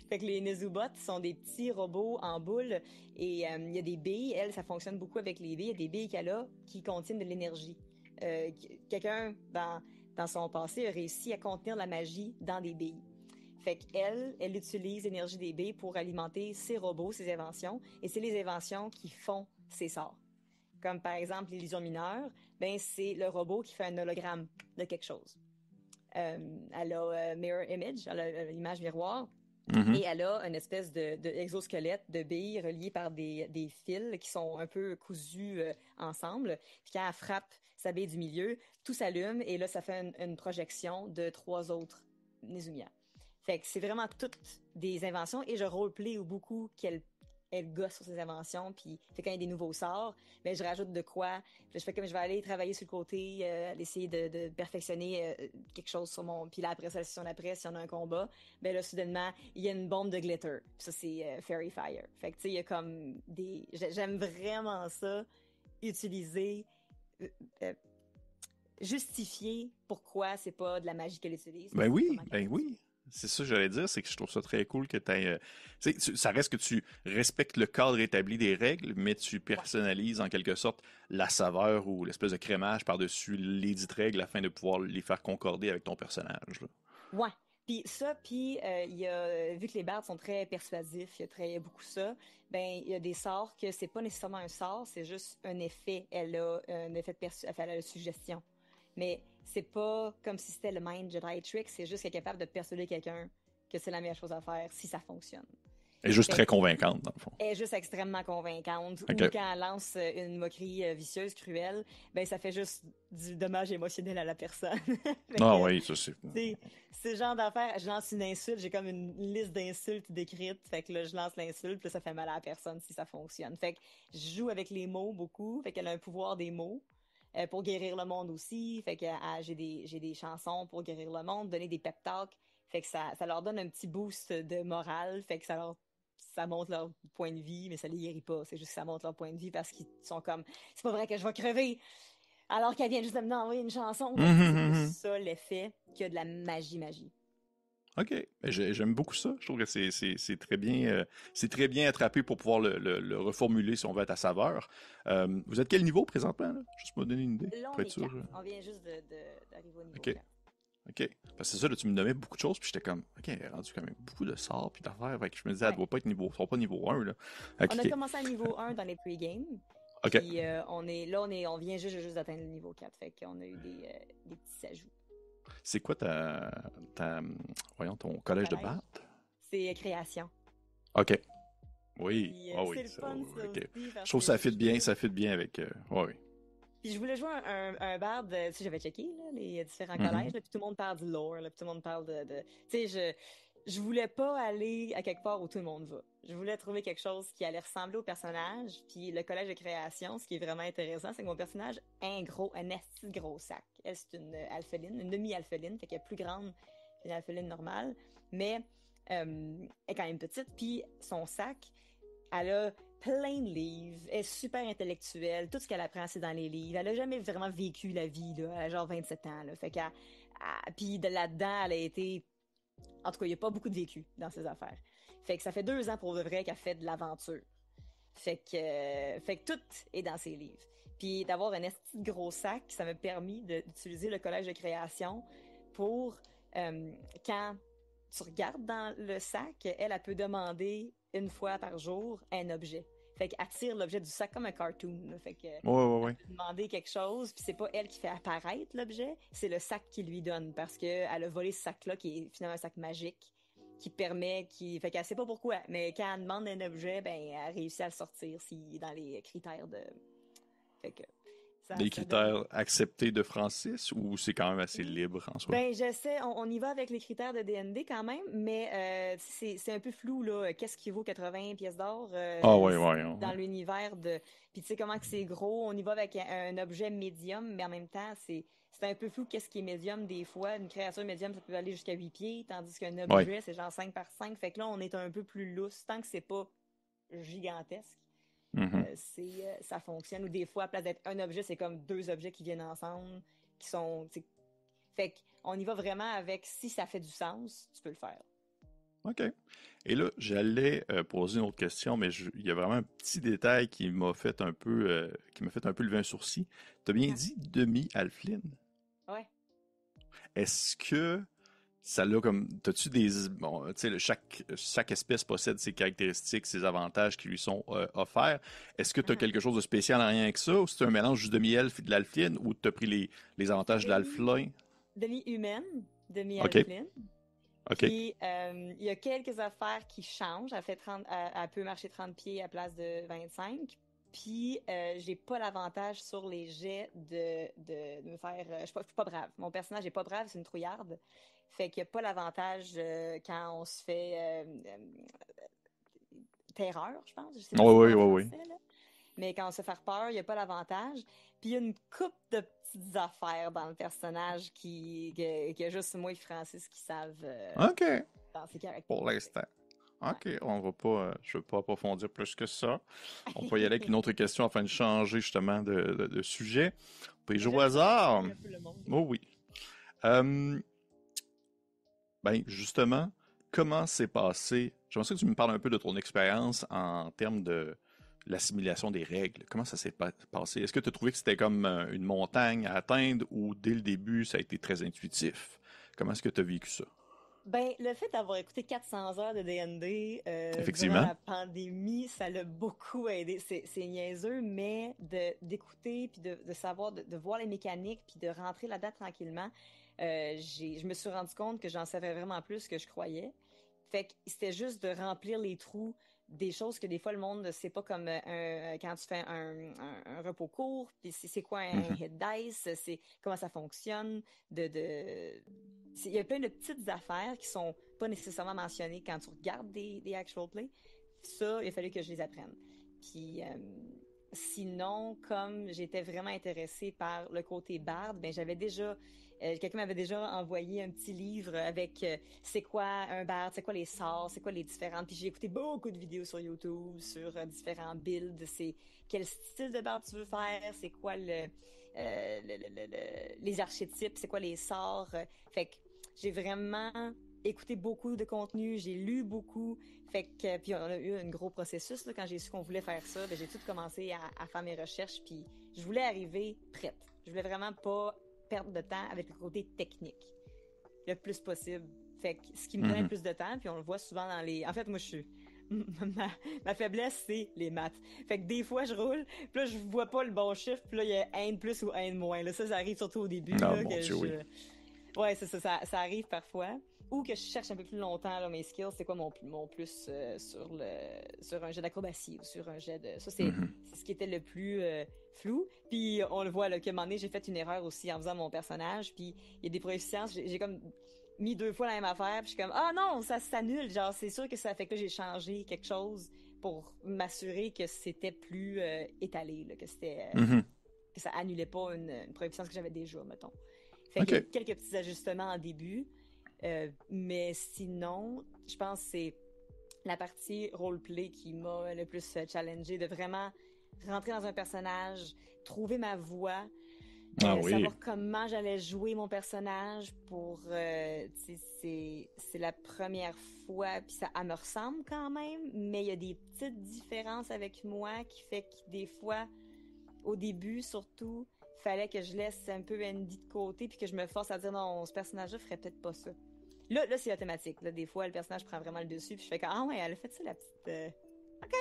Fait que les Nezubots sont des petits robots en boule et il y a des billes. Elle, ça fonctionne beaucoup avec les billes. Il y a des billes qu'elle a qui contiennent de l'énergie. Quelqu'un dans son passé a réussi à contenir la magie dans des billes. Fait elle utilise l'énergie des billes pour alimenter ses robots, ses inventions, et c'est les inventions qui font ses sorts. Comme par exemple l'illusion mineure, ben c'est le robot qui fait un hologramme de quelque chose. Elle a mirror image, elle a l'image miroir, Mhm. et elle a une espèce de exosquelette de billes reliées par des fils qui sont un peu cousus ensemble. Puis quand elle frappe sa bille du milieu, tout s'allume et là, ça fait une projection de 3 autres Nezumiya. Fait que c'est vraiment toutes des inventions et je roleplay beaucoup qu'elle gosse sur ses inventions, puis fait quand il y a des nouveaux sorts, ben je rajoute de quoi, puis je fais comme je vais aller travailler sur le côté, essayer de perfectionner quelque chose sur mon, puis là après ça, la session d'après, si on a un combat, ben là soudainement il y a une bombe de glitter, puis ça c'est Fairy Fire. Fait que tu sais il y a comme j'aime vraiment ça, utiliser, euh, euh, justifier pourquoi c'est pas de la magie qu'elle utilise, mais Ben c'est oui, comment qu'elle ben fonctionne. oui. C'est ça que j'allais dire, c'est que je trouve ça très cool que tu aies. Ça reste que tu respectes le cadre établi des règles, mais tu Ouais. personnalises en quelque sorte la saveur ou l'espèce de crémage par-dessus les dites règles afin de pouvoir les faire concorder avec ton personnage, là. Ouais. Puis ça, puis il y a, vu que les bardes sont très persuasifs, il y a beaucoup ça, ben il y a des sorts que c'est pas nécessairement un sort, c'est juste un effet. Elle a un effet elle a une suggestion. Mais c'est pas comme si c'était le Mind Jedi Trick, c'est juste qu'elle est capable de persuader quelqu'un que c'est la meilleure chose à faire si ça fonctionne. Elle est juste Fait très convaincante, dans le fond. est juste extrêmement convaincante. Ou OK. quand elle lance une moquerie vicieuse, cruelle, ben ça fait juste du dommage émotionnel à la personne. Fait Ah que oui, ça c'est. c'est le genre d'affaire, je lance une insulte, j'ai comme une liste d'insultes décrites, fait que là je lance l'insulte, puis là, ça fait mal à la personne si ça fonctionne. Fait que je joue avec les mots beaucoup, fait qu'elle a un pouvoir des mots. Pour guérir le monde aussi, fait que j'ai des chansons pour guérir le monde, donner des pep talks, fait que ça leur donne un petit boost de morale, fait que ça monte leur point de vie, mais ça les guérit pas. C'est juste que ça monte leur point de vie parce qu'ils sont comme, c'est pas vrai que je vais crever. Alors qu'elle vient juste de m'envoyer une chanson. Fait que c'est plus Mhm. ça l'effet que de la magie. OK. Ben, j'aime beaucoup ça. Je trouve que c'est très bien attrapé pour pouvoir le reformuler si on veut à ta saveur. Vous êtes quel niveau présentement, là? Juste me donner une idée, Là, pour on être est sûr. 4. On vient juste d'arriver au niveau OK. 4. OK. Parce que c'est ça, là, tu me nommais beaucoup de choses, puis j'étais comme, OK, elle a rendu quand même beaucoup de sorts, puis d'affaires. Fait que je me disais, elle Ouais. doit pas être niveau, ils sont pas niveau 1, là. OK, On a OK. commencé à niveau 1 dans les pre-games. OK. Puis on vient juste d'atteindre le niveau 4. Fait qu'on a eu des petits ajouts. C'est quoi voyons, ton collège de Collège. batte? C'est création. OK. Oui. Puis Ah oui. c'est le fun, ça OK. aussi, Je parce trouve que que ça fit bien avec. Ouais, oui. puis je voulais jouer un barde, tu sais, j'avais checké là, les différents Mhm. collèges, là, puis tout le monde parle du lore, là, puis tout le monde parle tu sais, je voulais pas aller à quelque part où tout le monde va. Je voulais trouver quelque chose qui allait ressembler au personnage, puis le collège de création, ce qui est vraiment intéressant, c'est que mon personnage a un esti de gros sac. Elle, c'est une alpheline, une demi-alpheline, fait qu'elle est plus grande qu'une alpheline normale, mais elle est quand même petite, puis son sac, elle a plein de livres, elle est super intellectuelle, tout ce qu'elle apprend, c'est dans les livres. Elle a jamais vraiment vécu la vie, là, elle a genre 27 ans, là. Fait puis de là-dedans, elle a été... En tout cas, il n'y a pas beaucoup de vécu dans ses affaires. Fait que ça fait 2 ans pour de vrai qu'elle fait de l'aventure. Fait que tout est dans ses livres. Puis d'avoir un esti de gros sac, ça m'a permis d'utiliser le collège de création pour, quand tu regardes dans le sac, elle peut demander une fois par jour un objet. Fait qu'elle tire l'objet du sac comme un cartoon, là. Fait que Ouais, ouais, elle ouais. peut demander quelque chose, puis c'est pas elle qui fait apparaître l'objet, c'est le sac qui lui donne parce que elle a volé ce sac-là qui est finalement un sac magique fait qu'elle sait pas pourquoi, mais quand elle demande un objet, ben elle réussit à le sortir s'il est dans les critères de. Fait que Des ça donne. critères acceptés de Francis ou c'est quand même assez libre en soi? Ben, j'essaie, on y va avec les critères de DND quand même, mais c'est un peu flou, là. Qu'est-ce qui vaut 80 pièces d'or Ah ouais, ouais, dans ouais. l'univers de. Puis tu sais comment que c'est gros, on y va avec un objet médium, mais en même temps, c'est un peu flou qu'est-ce qui est médium des fois. Une créature médium, ça peut aller jusqu'à 8 pieds, tandis qu'un Ouais. objet, c'est genre 5 par 5. Fait que là, on est un peu plus lousse, tant que c'est pas gigantesque. Mhm. Ça fonctionne. Ou des fois, à place d'être un objet, c'est comme 2 objets qui viennent ensemble, qui sont. Fait qu'on y va vraiment avec si ça fait du sens, tu peux le faire. OK. Et là, j'allais poser une autre question, mais il y a vraiment un petit détail qui m'a fait un peu lever un sourcil. Tu as bien Ah, dit demi-alpheline. ouais. Est-ce que ça l'a comme. T'as-tu des. Bon, tu sais, chaque espèce possède ses caractéristiques, ses avantages qui lui sont offerts. Est-ce que tu as Ah. quelque chose de spécial en rien avec ça, ou c'est un mélange du demi-elfe et de l'alpheline, ou tu as pris les avantages de Demi, l'alphelin? demi-humaine, OK, demi-alpheline. OK. Puis, il y a quelques affaires qui changent. Elle peut marcher 30 pieds à place de 25. Puis, j'ai pas l'avantage sur les jets de me faire. Je suis pas brave. Mon personnage est pas brave, c'est une trouillarde. Fait qu'il n'y a pas l'avantage quand on se fait terreur, je pense. Je sais Oui, pas c'est quoi oui, en oui, oui. français, là. Mais quand on se fait faire peur, il n'y a pas l'avantage. Puis il y a une coupe de petites affaires dans le personnage qu'il y a juste moi et Francis qui savent OK, dans ses pour caractéristiques. l'instant. Ouais. OK, on va pas, je ne vais pas approfondir plus que ça. On peut y aller avec une autre question afin de changer justement de sujet. On peut y Mais jouer au j'aime ça hasard. surprendre un peu le monde. Oh oui. Euh, ben, justement, comment s'est passé? J'aimerais ça que tu me parles un peu de ton expérience en termes de l'assimilation des règles. Comment ça s'est passé? Est-ce que tu as trouvé que c'était comme une montagne à atteindre ou dès le début, ça a été très intuitif? Comment est-ce que tu as vécu ça? Ben, le fait d'avoir écouté 400 heures de D&D durant Effectivement. la pandémie, ça l'a beaucoup aidé. C'est niaiseux, mais d'écouter puis de savoir, de voir les mécaniques puis de rentrer là-dedans tranquillement, je me suis rendu compte que j'en savais vraiment plus que je croyais. Fait que c'était juste de remplir les trous des choses que des fois le monde ne sait pas comme quand tu fais un repos court, puis c'est quoi un Mhm. hit dice, c'est comment ça fonctionne, il y a plein de petites affaires qui sont pas nécessairement mentionnées quand tu regardes des actual plays. Ça, il a fallu que je les apprenne. Puis sinon, comme j'étais vraiment intéressée par le côté barde, ben j'avais déjà quelqu'un m'avait déjà envoyé un petit livre avec c'est quoi un barde, c'est quoi les sorts, c'est quoi les différentes. Puis j'ai écouté beaucoup de vidéos sur YouTube sur différents builds. C'est quel style de barde tu veux faire, c'est quoi les archétypes, c'est quoi les sorts. Fait que j'ai vraiment écouté beaucoup de contenu, j'ai lu beaucoup. Fait que puis on a eu un gros processus là, quand j'ai su qu'on voulait faire ça, ben, j'ai tout commencé à faire mes recherches puis je voulais arriver prête. Je voulais vraiment pas perdre de temps avec le côté technique le plus possible. Fait que ce qui me prenait le Mhm. plus de temps, puis on le voit souvent dans les. En fait, moi, je suis. Ma faiblesse, c'est les maths. Fait que des fois, je roule, puis là, je vois pas le bon chiffre, puis là, il y a un de plus ou un de moins. Là, ça arrive surtout au début, Ah, là, mon que Dieu, oui. je. Ouais, c'est ça, ça arrive parfois. Ou que je cherche un peu plus longtemps là, mes skills, c'est quoi mon plus sur un jet d'acrobatie ou sur un jet de. Ça, Mhm. c'est ce qui était le plus flou. Puis on le voit là, qu'à un moment donné, j'ai fait une erreur aussi en faisant mon personnage. Puis il y a des proficiences, j'ai comme mis 2 fois la même affaire. Puis je suis comme ah non, ça s'annule. Genre c'est sûr que ça fait que là, j'ai changé quelque chose pour m'assurer que c'était plus étalé, là, que c'était Mhm. que ça annulait pas une proficience que j'avais déjà, mettons. Fait qu'il y a OK. eu quelques petits ajustements en début, mais sinon, je pense que c'est la partie roleplay qui m'a le plus challengée, de vraiment rentrer dans un personnage, trouver ma voix, Ah oui. savoir comment j'allais jouer mon personnage pour... c'est la première fois, puis ça elle me ressemble quand même, mais il y a des petites différences avec moi qui fait que des fois, au début surtout, fallait que je laisse un peu Andy de côté puis que je me force à dire non, ce personnage-là ferait peut-être pas ça. Là, c'est automatique. Là, des fois, le personnage prend vraiment le dessus puis je fais comme, ah ouais, elle a fait ça, la petite... OK,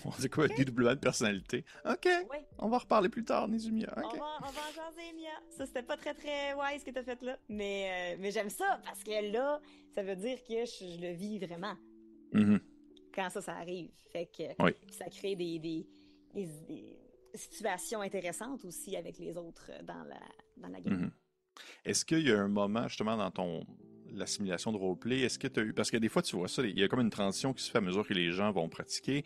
On dit quoi? OK, Dédoublement de personnalité. OK. ouais. On va reparler plus tard, Nézumia. OK. On va en jaser, Mia. Ça, c'était pas très, très wise ce que t'as fait là. Mais j'aime ça parce que là, ça veut dire que je le vis vraiment Mhm. quand ça arrive. Fait que Oui. ça crée des situations intéressantes aussi avec les autres dans la game. Mhm. Est-ce qu'il y a un moment, justement, dans la simulation de roleplay, est-ce que tu as eu... Parce que des fois, tu vois ça, il y a comme une transition qui se fait à mesure que les gens vont pratiquer.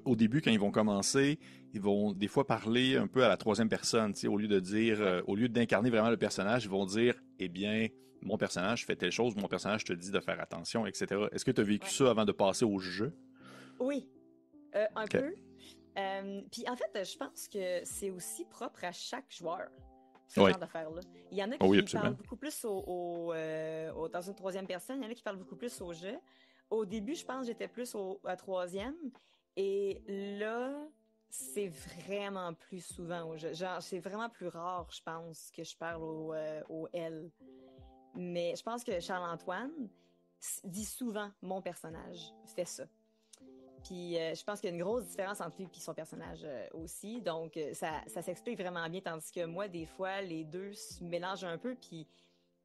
Au début, quand ils vont commencer, ils vont des fois parler un peu à la troisième personne, tu sais, au lieu de dire, au lieu d'incarner vraiment le personnage, ils vont dire, eh bien, mon personnage fait telle chose, mon personnage te dit de faire attention, etc. Est-ce que tu as vécu Ouais. ça avant de passer au jeu? Oui, un OK. peu. Puis en fait, je pense que c'est aussi propre à chaque joueur, ce Oui. genre d'affaires-là. Il y en a Oh oui, qui parlent absolument. beaucoup plus dans une troisième personne, il y en a qui parlent beaucoup plus au jeu. Au début, je pense que j'étais plus à troisième. Et là, c'est vraiment plus souvent au jeu. Genre, c'est vraiment plus rare, je pense, que je parle au L. Mais je pense que Charles-Antoine dit souvent mon personnage fait ça. Puis je pense qu'il y a une grosse différence entre lui et son personnage aussi. Donc, ça s'explique vraiment bien. Tandis que moi, des fois, les deux se mélangent un peu puis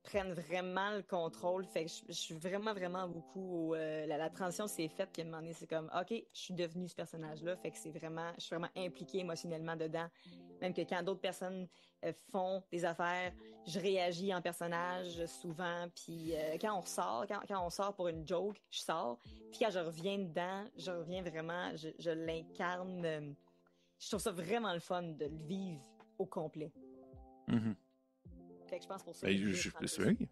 prennent vraiment le contrôle. Fait que je suis vraiment, vraiment beaucoup... la transition s'est faite puis à un moment donné, c'est comme, OK, je suis devenue ce personnage-là. Fait que je suis vraiment impliquée émotionnellement dedans. Même que quand d'autres personnes font des affaires, je réagis en personnage souvent. Puis quand on sort pour une joke, je sors. Puis quand je reviens dedans, je reviens vraiment, je l'incarne. Je trouve ça vraiment le fun de le vivre au complet. Mhm. Fait que je pense pour ça que Ben, le jeu prend le oui. dessus.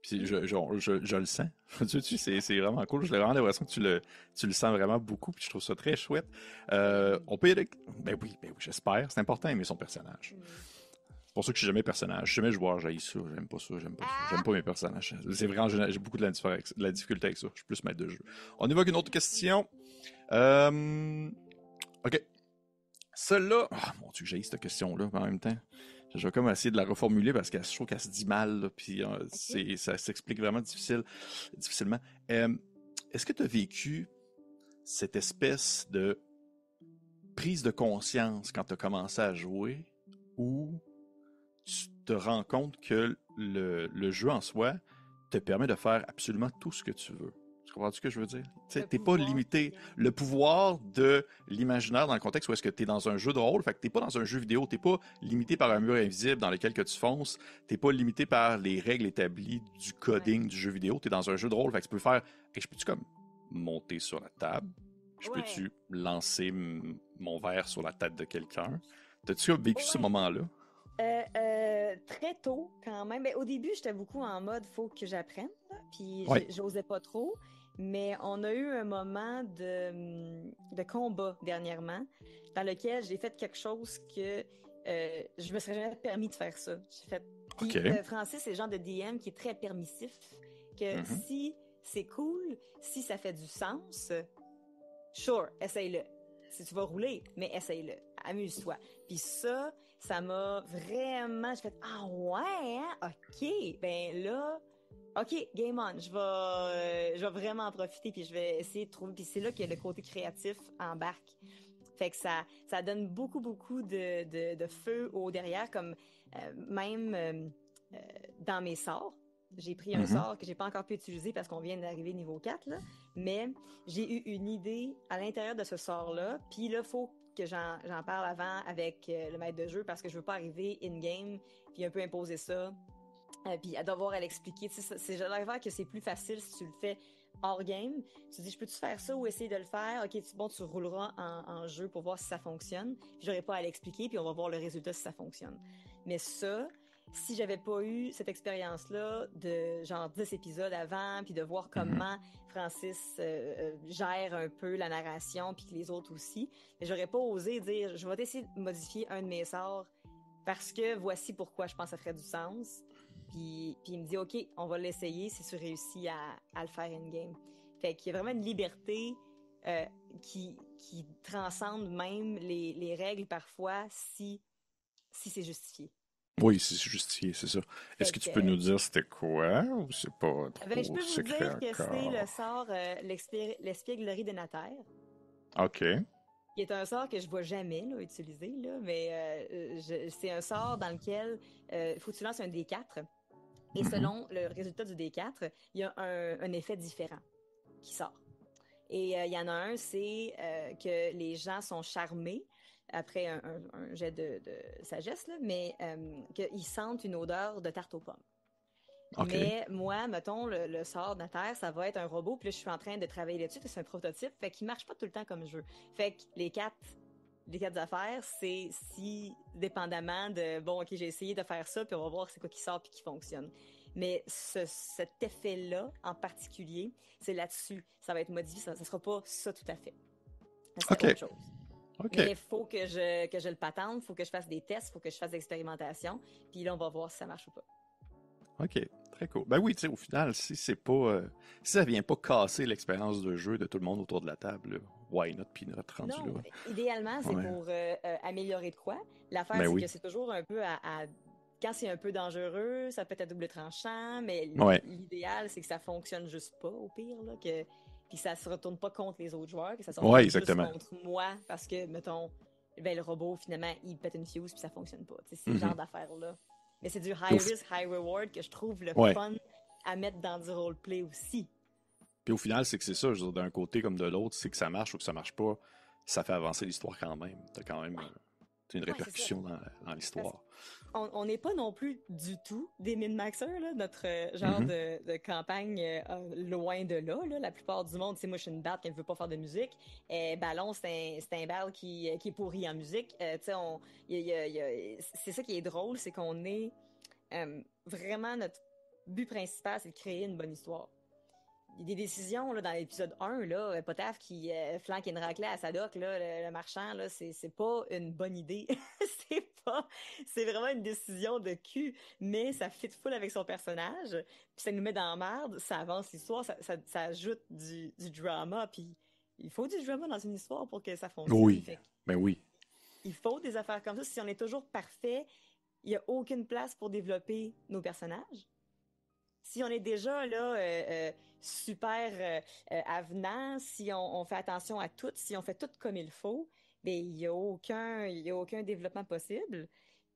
Puis je le sens. C'est vraiment cool. J'ai vraiment l'impression que tu le sens vraiment beaucoup. Puis je trouve ça très chouette. On peut y aller. Ben oui, j'espère. C'est important d'aimer son personnage. C'est pour ça que je suis jamais personnage. Je suis jamais joueur, j'haïs ça. J'aime pas ça, j'aime pas ça. J'aime pas mes personnages. C'est vraiment, j'ai beaucoup de la difficulté avec ça. Je suis plus maître de jeu. On évoque une autre question. OK. Celle-là. Ah, mon Dieu, j'ai cette question-là en même temps. Je vais comme essayer de la reformuler parce que je trouve qu'elle se dit mal, là, puis Ok. ça s'explique vraiment difficilement. Est-ce que tu as vécu cette espèce de prise de conscience quand tu as commencé à jouer où tu te rends compte que le jeu en soi te permet de faire absolument tout ce que tu veux? Tu comprends ce que je veux dire? Tu Le t'es pas pouvoir limité. qui... Le pouvoir de l'imaginaire dans le contexte où est-ce que tu es dans un jeu de rôle, fait que t'es pas dans un jeu vidéo, t'es pas limité par un mur invisible dans lequel que tu fonces, t'es pas limité par les règles établies du Ouais. coding du jeu vidéo, t'es dans un jeu de rôle, fait que tu peux faire, hey, je peux-tu comme monter sur la table? Je Ouais. peux-tu lancer mon verre sur la tête de quelqu'un? T'as-tu vécu ce Ouais. moment-là? Très tôt, quand même. Ben, au début, j'étais beaucoup en mode faut que j'apprenne, là, puis Oui. j'osais pas trop. Mais on a eu un moment de combat dernièrement dans lequel j'ai fait quelque chose que je me serais jamais permis de faire ça. J'ai fait. Puis OK. Francis, c'est le genre de DM qui est très permissif, que Mhm. si c'est cool, si ça fait du sens, sure, essaye-le. Si tu vas rouler, mais essaye-le. Amuse-toi. Puis ça m'a vraiment... J'ai fait, ah ouais, hein? OK. Ben là, OK, game on. Je vais vraiment en profiter puis je vais essayer de trouver... Puis c'est là que le côté créatif embarque. Fait que ça donne beaucoup, beaucoup de feu au derrière, comme même dans mes sorts. J'ai pris un Mhm. sort que j'ai pas encore pu utiliser parce qu'on vient d'arriver niveau 4, là. Mais j'ai eu une idée à l'intérieur de ce sort-là. Puis là, faut que j'en parle avant avec le maître de jeu parce que je veux pas arriver in-game puis un peu imposer ça. Puis à devoir à l'expliquer. C'est j'avère que c'est plus facile si tu le fais hors game. Tu te dis, je peux-tu faire ça ou essayer de le faire? OK, bon, tu rouleras en jeu pour voir si ça fonctionne. Puis j'aurai pas à l'expliquer, puis on va voir le résultat si ça fonctionne. Mais ça, si j'avais pas eu cette expérience-là de genre 10 épisodes avant, puis de voir Mhm. comment Francis gère un peu la narration, puis que les autres aussi, j'aurais pas osé dire, je vais essayer de modifier un de mes sorts parce que voici pourquoi je pense que ça ferait du sens. Puis il me dit, OK, on va l'essayer si tu réussis à le faire in-game. Fait qu'il y a vraiment une liberté euh, qui transcende même les règles parfois si c'est justifié. Oui, c'est justifié, c'est ça. Est-ce Fait que tu que, peux nous dire c'était quoi ou c'est pas ben, je trop peux vous secret dire que c'est le encore? sort l'espièglerie des Natères, OK. qui est un sort que je vois jamais là, utiliser, là, mais c'est un sort dans lequel il faut que tu lances un D4 et Mhm. selon le résultat du D4, il y a un effet différent qui sort. Et il y en a un, c'est que les gens sont charmés après un jet de sagesse, là, mais qu'ils sentent une odeur de tarte aux pommes. OK. Mais moi, mettons, le sort de la Terre, ça va être un robot, puis là, je suis en train de travailler là-dessus, c'est un prototype, fait qu'il marche pas tout le temps comme je veux. Fait que les quatre affaires, c'est si, dépendamment de, bon, ok, j'ai essayé de faire ça, puis on va voir c'est quoi qui sort puis qui fonctionne. Mais cet effet-là, en particulier, c'est là-dessus. Ça va être modifié, ça sera pas ça tout à fait. Ça serait autre OK. chose. Mais OK. il faut que je le patente, il faut que je fasse des tests, il faut que je fasse des expérimentations, puis là, on va voir si ça marche ou pas. OK. Très cool. Ben oui, tu sais, au final, si c'est pas. Si ça vient pas casser l'expérience de jeu de tout le monde autour de la table, là, why not peanut rendu là? Non, idéalement, c'est Ouais. pour améliorer de quoi. L'affaire, Ben c'est que oui. c'est toujours un peu quand c'est un peu dangereux, ça peut être à double tranchant, mais Ouais. l'idéal, c'est que ça fonctionne juste pas, au pire, là, puis que ça se retourne pas contre les autres joueurs, que ça se Ouais, retourne juste exactement. contre moi, parce que, mettons, ben, le robot, finalement, il pète une fuse, puis ça fonctionne pas. Tu sais, c'est le genre Mhm. d'affaires-là. Mais c'est du Puis high risk, high reward que je trouve le ouais. fun à mettre dans du roleplay aussi. Puis au final, c'est que c'est ça. Je veux dire, d'un côté comme de l'autre, c'est que ça marche ou que ça marche pas, ça fait avancer l'histoire quand même. T'as quand même Ouais, t'as une ouais, c'est ça. répercussion dans Parce l'histoire. on n'est pas non plus du tout des min-maxers, là, notre genre Mhm. de campagne loin de là, là. La plupart du monde, c'est moi je suis une batte qui ne veut pas faire de musique. Ballon, c'est un bal qui est pourri en musique. Tu sais, c'est ça qui est drôle, c'est qu'on est vraiment notre but principal, c'est de créer une bonne histoire. Il y a des décisions là, dans l'épisode 1, là, Potaf qui flanque une raclée à Sadoc, là, le marchand, là, c'est pas une bonne idée. c'est pas. C'est vraiment une décision de cul, mais ça fit full avec son personnage. Puis ça nous met dans la merde, ça avance l'histoire, ça ajoute du drama. Puis il faut du drama dans une histoire pour que ça fonctionne. Oui. Fait Ben oui. il faut des affaires comme ça. Si on est toujours parfait, il n'y a aucune place pour développer nos personnages. Si on est déjà là super avenant, si on fait attention à tout, si on fait tout comme il faut, ben il y a aucun développement possible.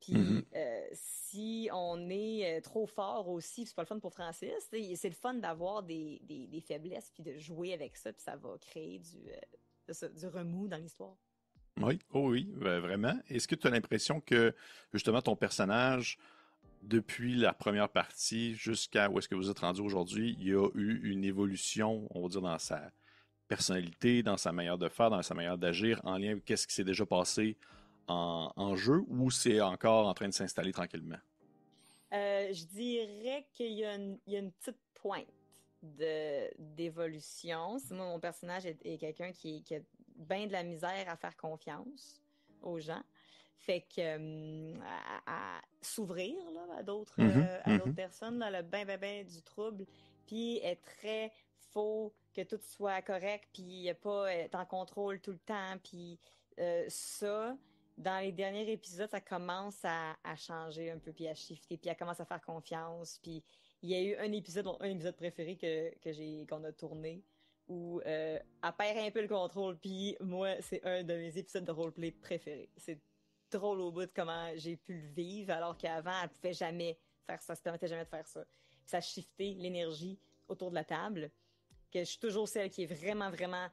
Mhm. Puis si on est trop fort aussi, c'est pas le fun pour Francis, c'est le fun d'avoir des faiblesses puis de jouer avec ça, puis ça va créer du remous dans l'histoire. Oui, oh oui, vraiment. Est-ce que tu as l'impression que justement ton personnage, depuis la première partie jusqu'à où est-ce que vous êtes rendu aujourd'hui, il y a eu une évolution, on va dire, dans sa personnalité, dans sa manière de faire, dans sa manière d'agir, en lien avec qu'est-ce qui s'est déjà passé en jeu, ou c'est encore en train de s'installer tranquillement? Je dirais qu'il y a une petite pointe d'évolution. Moi, mon personnage est quelqu'un qui a bien de la misère à faire confiance aux gens. Fait que à s'ouvrir là, Mhm, à d'autres mhm. personnes, là, elle a ben du trouble. Puis est très faux que tout soit correct, puis il a pas être en contrôle tout le temps. Puis ça, dans les derniers épisodes, ça commence à changer un peu, puis à shifter, puis elle commence à faire confiance. Puis il y a eu un épisode préféré qu'on a tourné où elle perd un peu le contrôle, puis moi, c'est un de mes épisodes de roleplay préférés. C'est drôle au bout de comment j'ai pu le vivre, alors qu'avant, elle pouvait jamais faire ça, elle se permettait jamais de faire ça. Puis ça a shifté l'énergie autour de la table, que je suis toujours celle qui est vraiment, vraiment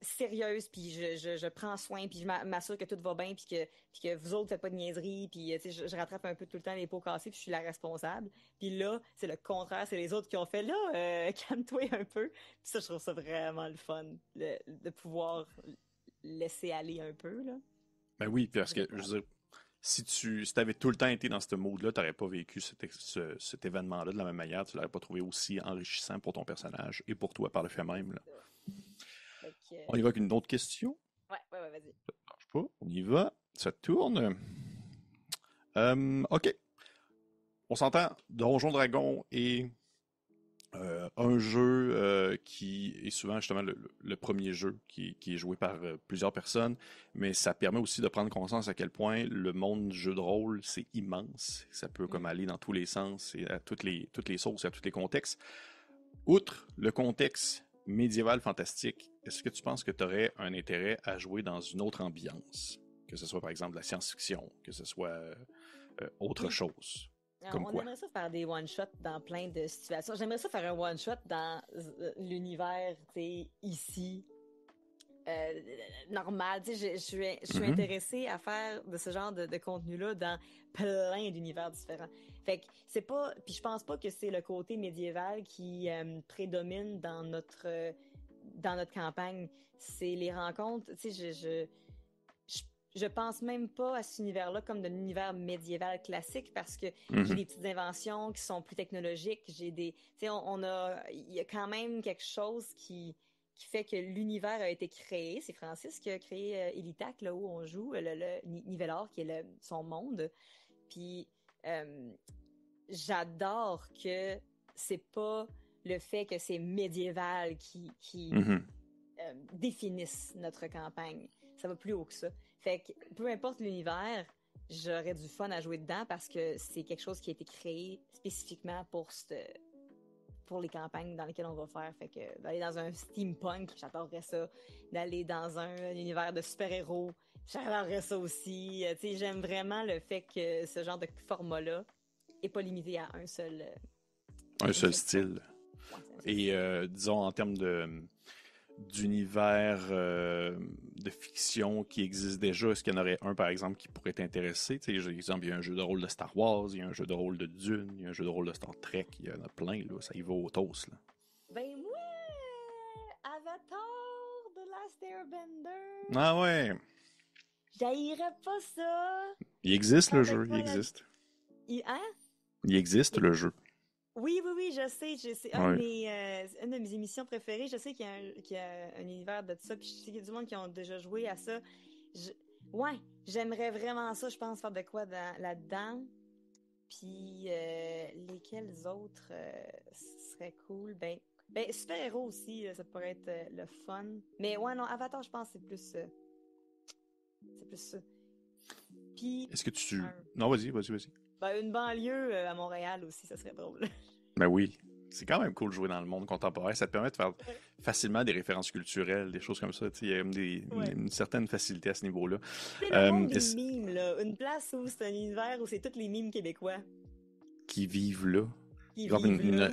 sérieuse, puis je prends soin, puis je m'assure que tout va bien, puis que vous autres faites pas de niaiseries, puis je rattrape un peu tout le temps les pots cassés, puis je suis la responsable. Puis là, c'est le contraire, c'est les autres qui ont fait là, calme-toi un peu. Puis ça, je trouve ça vraiment le fun, de pouvoir laisser aller un peu, là. Ben oui, C'est parce que, je agréable. veux dire, si t'avais tout le temps été dans ce mode-là, t'aurais pas vécu cet événement-là de la même manière, tu l'aurais pas trouvé aussi enrichissant pour ton personnage et pour toi par le fait même, là. Fait que, On y va avec une autre question? ouais, vas-y. Je sais pas. On y va. Ça tourne. OK. On s'entend, Donjon Dragon est un jeu qui est souvent justement le premier jeu qui est joué par plusieurs personnes, mais ça permet aussi de prendre conscience à quel point le monde du jeu de rôle, c'est immense. Ça peut comme aller dans tous les sens et à toutes les sauces et à tous les contextes. Outre le contexte médiéval fantastique, est-ce que tu penses que tu aurais un intérêt à jouer dans une autre ambiance? Que ce soit par exemple de la science-fiction, que ce soit autre chose? Comme On quoi? aimerait ça faire des one-shots dans plein de situations. J'aimerais ça faire un one-shot dans l'univers, tu sais, ici, normal. Tu sais, je suis intéressée à faire de ce genre de contenu-là dans plein d'univers différents. Fait que c'est pas, puis je pense pas que c'est le côté médiéval qui prédomine dans notre campagne. C'est les rencontres. Tu sais, je pense même pas à cet univers-là comme d'un univers médiéval classique parce que j'ai des petites inventions qui sont plus technologiques. J'ai des, tu sais, il y a quand même quelque chose qui fait que l'univers a été créé. C'est Francis qui a créé Elitac, là où on joue, le Nivelor, qui est son monde. Puis j'adore que c'est pas le fait que c'est médiéval qui définisse notre campagne. Ça va plus haut que ça. Fait que peu importe l'univers, j'aurais du fun à jouer dedans parce que c'est quelque chose qui a été créé spécifiquement pour les campagnes dans lesquelles on va faire. Fait que d'aller dans un steampunk, j'adorerais ça. D'aller dans un univers de super-héros, j'adorerais ça aussi. Tu sais, j'aime vraiment le fait que ce genre de format-là est pas limité à Un seul une seule style. Ouais, Et disons en termes d'univers de fiction qui existe déjà, est-ce qu'il y en aurait un par exemple qui pourrait t'intéresser? Tu sais, par exemple, il y a un jeu de rôle de Star Wars, il y a un jeu de rôle de Dune, il y a un jeu de rôle de Star Trek, il y en a plein, là, ça y va au toast, là. Ben moi, Avatar, The Last Airbender, Ah ouais! j'haïrais pas ça. Il existe le Avec jeu, il toi, existe. Hein? Il existe le jeu. Oui, je sais. C'est Ouais. une de mes émissions préférées. Je sais qu'il y a un univers de ça, puis je sais qu'il y a du monde qui ont déjà joué à ça. Je- ouais, j'aimerais vraiment ça, je pense, faire de quoi là-dedans. Puis, lesquels autres seraient cool? Ben, super-héros aussi, ça pourrait être le fun. Mais ouais, non, Avatar, je pense que c'est plus ça. Puis, Est-ce que tu... un- Non, vas-y. ben, une banlieue à Montréal aussi, ça serait drôle. Ben oui. C'est quand même cool de jouer dans le monde contemporain. Ça te permet de faire Ouais. facilement des références culturelles, des choses comme ça. Tu sais, il y a même Ouais. une certaine facilité à ce niveau-là. C'est le monde des Est-ce mimes, là. Une place où c'est un univers où c'est tous les mimes québécois qu'ils vivent là? qui Genre vivent là.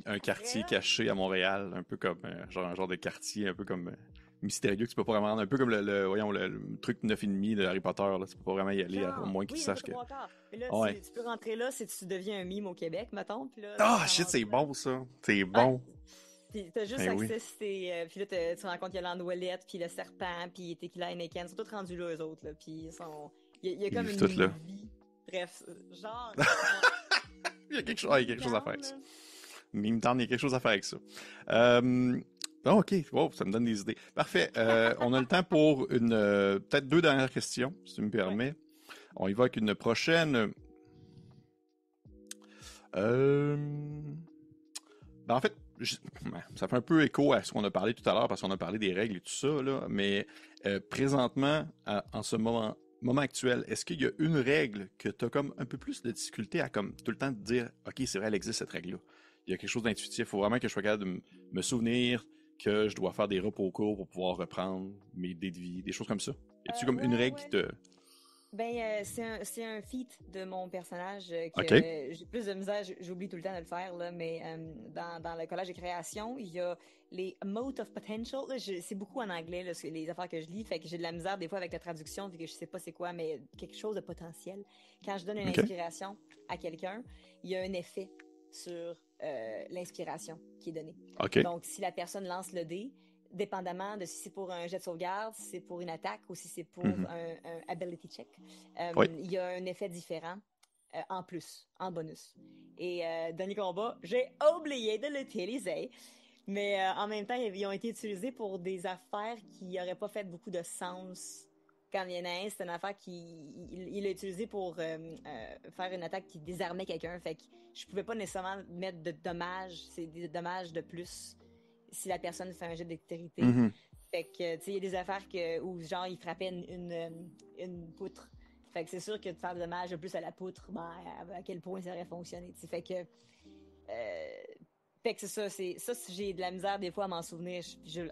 un quartier Vraiment? caché à Montréal, un peu comme un genre de quartier, un peu comme mystérieux que tu peux pas vraiment rendre, un peu comme voyons, le truc 9,5 de Harry Potter, là, tu peux pas vraiment y aller, au Genre, moins qu'ils oui, il y en a sachent que... trois quarts. Mais là, Ouais. tu peux rentrer là si tu deviens un mime au Québec, mettons, puis là, tu Ah, te shit, ramasses c'est là. bon, ça. C'est Ouais. bon. Puis t'as juste Ben oui. accès, puis là, tu rencontres Yolande Ouellette, puis le serpent, puis Tequila Heineken, ils sont tous rendus là, eux autres, là, puis il y a Ils comme vivent une tout là. mini-vie. Bref, genre, Il y a quelque chose à faire avec ça. là. Mime Town, il y a quelque chose à faire avec ça. Ok, wow, ça me donne des idées. Parfait. On a le temps pour peut-être deux dernières questions, si tu me Ouais. permets. On y va avec une prochaine. Euh... Ben en fait, ça fait un peu écho à ce qu'on a parlé tout à l'heure parce qu'on a parlé des règles et tout ça, là, mais présentement, en ce moment actuel, est-ce qu'il y a une règle que tu as comme un peu plus de difficulté à comme tout le temps te dire OK, c'est vrai, elle existe cette règle-là. Il y a quelque chose d'intuitif. Il faut vraiment que je sois capable de me souvenir que je dois faire des repos courts pour pouvoir reprendre mes dés de vie, des choses comme ça. Y a-tu comme une règle qui Ouais. te. Ben, c'est un feat de mon personnage OK. que j'ai plus de misère, j'oublie tout le temps de le faire, là, mais dans le collège de création, il y a les mote of potential. Là, c'est beaucoup en anglais, là, les affaires que je lis, fait que j'ai de la misère des fois avec la traduction, vu que je sais pas c'est quoi, mais quelque chose de potentiel. Quand je donne une OK. inspiration à quelqu'un, il y a un effet sur l'inspiration qui est donnée. OK. Donc, si la personne lance le dé, dépendamment de si c'est pour un jet de sauvegarde, si c'est pour une attaque ou si c'est pour Mhm. un ability check, Oui. il y a un effet différent en plus, en bonus. Et dernier combat, j'ai oublié de l'utiliser. Mais en même temps, ils ont été utilisés pour des affaires qui n'auraient pas fait beaucoup de sens. Quand il y en a un, c'est une affaire il l'a utilisé pour faire une attaque qui désarmait quelqu'un. Fait que je pouvais pas nécessairement mettre de dommages, c'est des dommages de plus si la personne fait un jet de dextérité. Mhm. Fait que, tu sais, il y a des affaires où, genre, il frappait une poutre. Fait que c'est sûr que de faire de dommages de plus à la poutre, ben, à quel point ça aurait fonctionné, tu sais. Fait que c'est ça, j'ai de la misère des fois à m'en souvenir.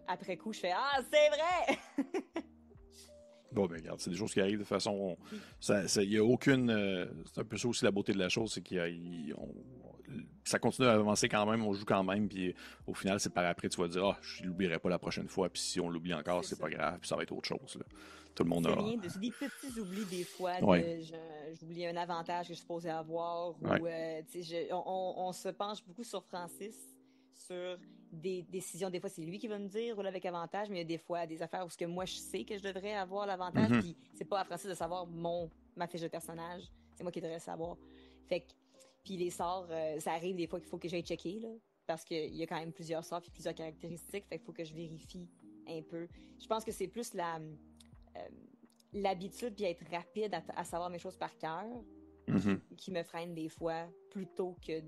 Après coup, je fais Ah, c'est vrai! Bon, ben regarde, c'est des choses qui arrivent de façon. Oui, Il y a aucune. C'est un peu ça aussi la beauté de la chose, c'est ça continue à avancer quand même, on joue quand même, puis au final, c'est par après, tu vas dire, ah, je l'oublierai pas la prochaine fois, puis si on l'oublie encore, c'est c'est ça. pas grave, puis ça va être autre chose, là. Tout le monde C'est a. rien, c'est des petits oublis des fois Ouais, j'oublie un avantage que je suis supposée avoir ouais. ou tu sais, on se penche beaucoup sur Francis, sur des décisions. Des fois, c'est lui qui va me dire roule avec avantage, mais il y a des fois des affaires où ce que moi je sais que je devrais avoir l'avantage, Mhm. puis c'est pas à Francis de savoir ma fiche de personnage, c'est moi qui devrais le savoir. Fait que, puis les sorts, ça arrive des fois qu'il faut que j'aille checker là, parce qu'il y a quand même plusieurs sorts puis plusieurs caractéristiques, fait qu'il faut que je vérifie un peu. Je pense que c'est plus euh, l'habitude puis être rapide à savoir mes choses par cœur Mhm. qui me freine des fois plutôt que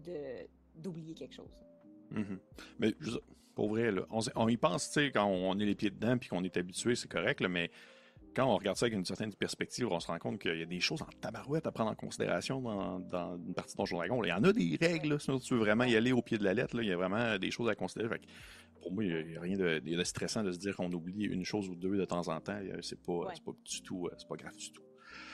d'oublier quelque chose. Mhm. Mais pour vrai, là, on y pense, tu sais, quand on est les pieds dedans puis qu'on est habitué, c'est correct, là, mais quand on regarde ça avec une certaine perspective, on se rend compte qu'il y a des choses en tabarouette à prendre en considération dans une partie de Donjon Dragon. Là. Il y en a des règles, Ouais. là, si tu veux vraiment y Ouais. aller au pied de la lettre. Là, il y a vraiment des choses à considérer. Fait que pour moi, il n'y a rien de stressant de se dire qu'on oublie une chose ou deux de temps en temps. Ouais. C'est pas du tout, c'est pas grave du tout.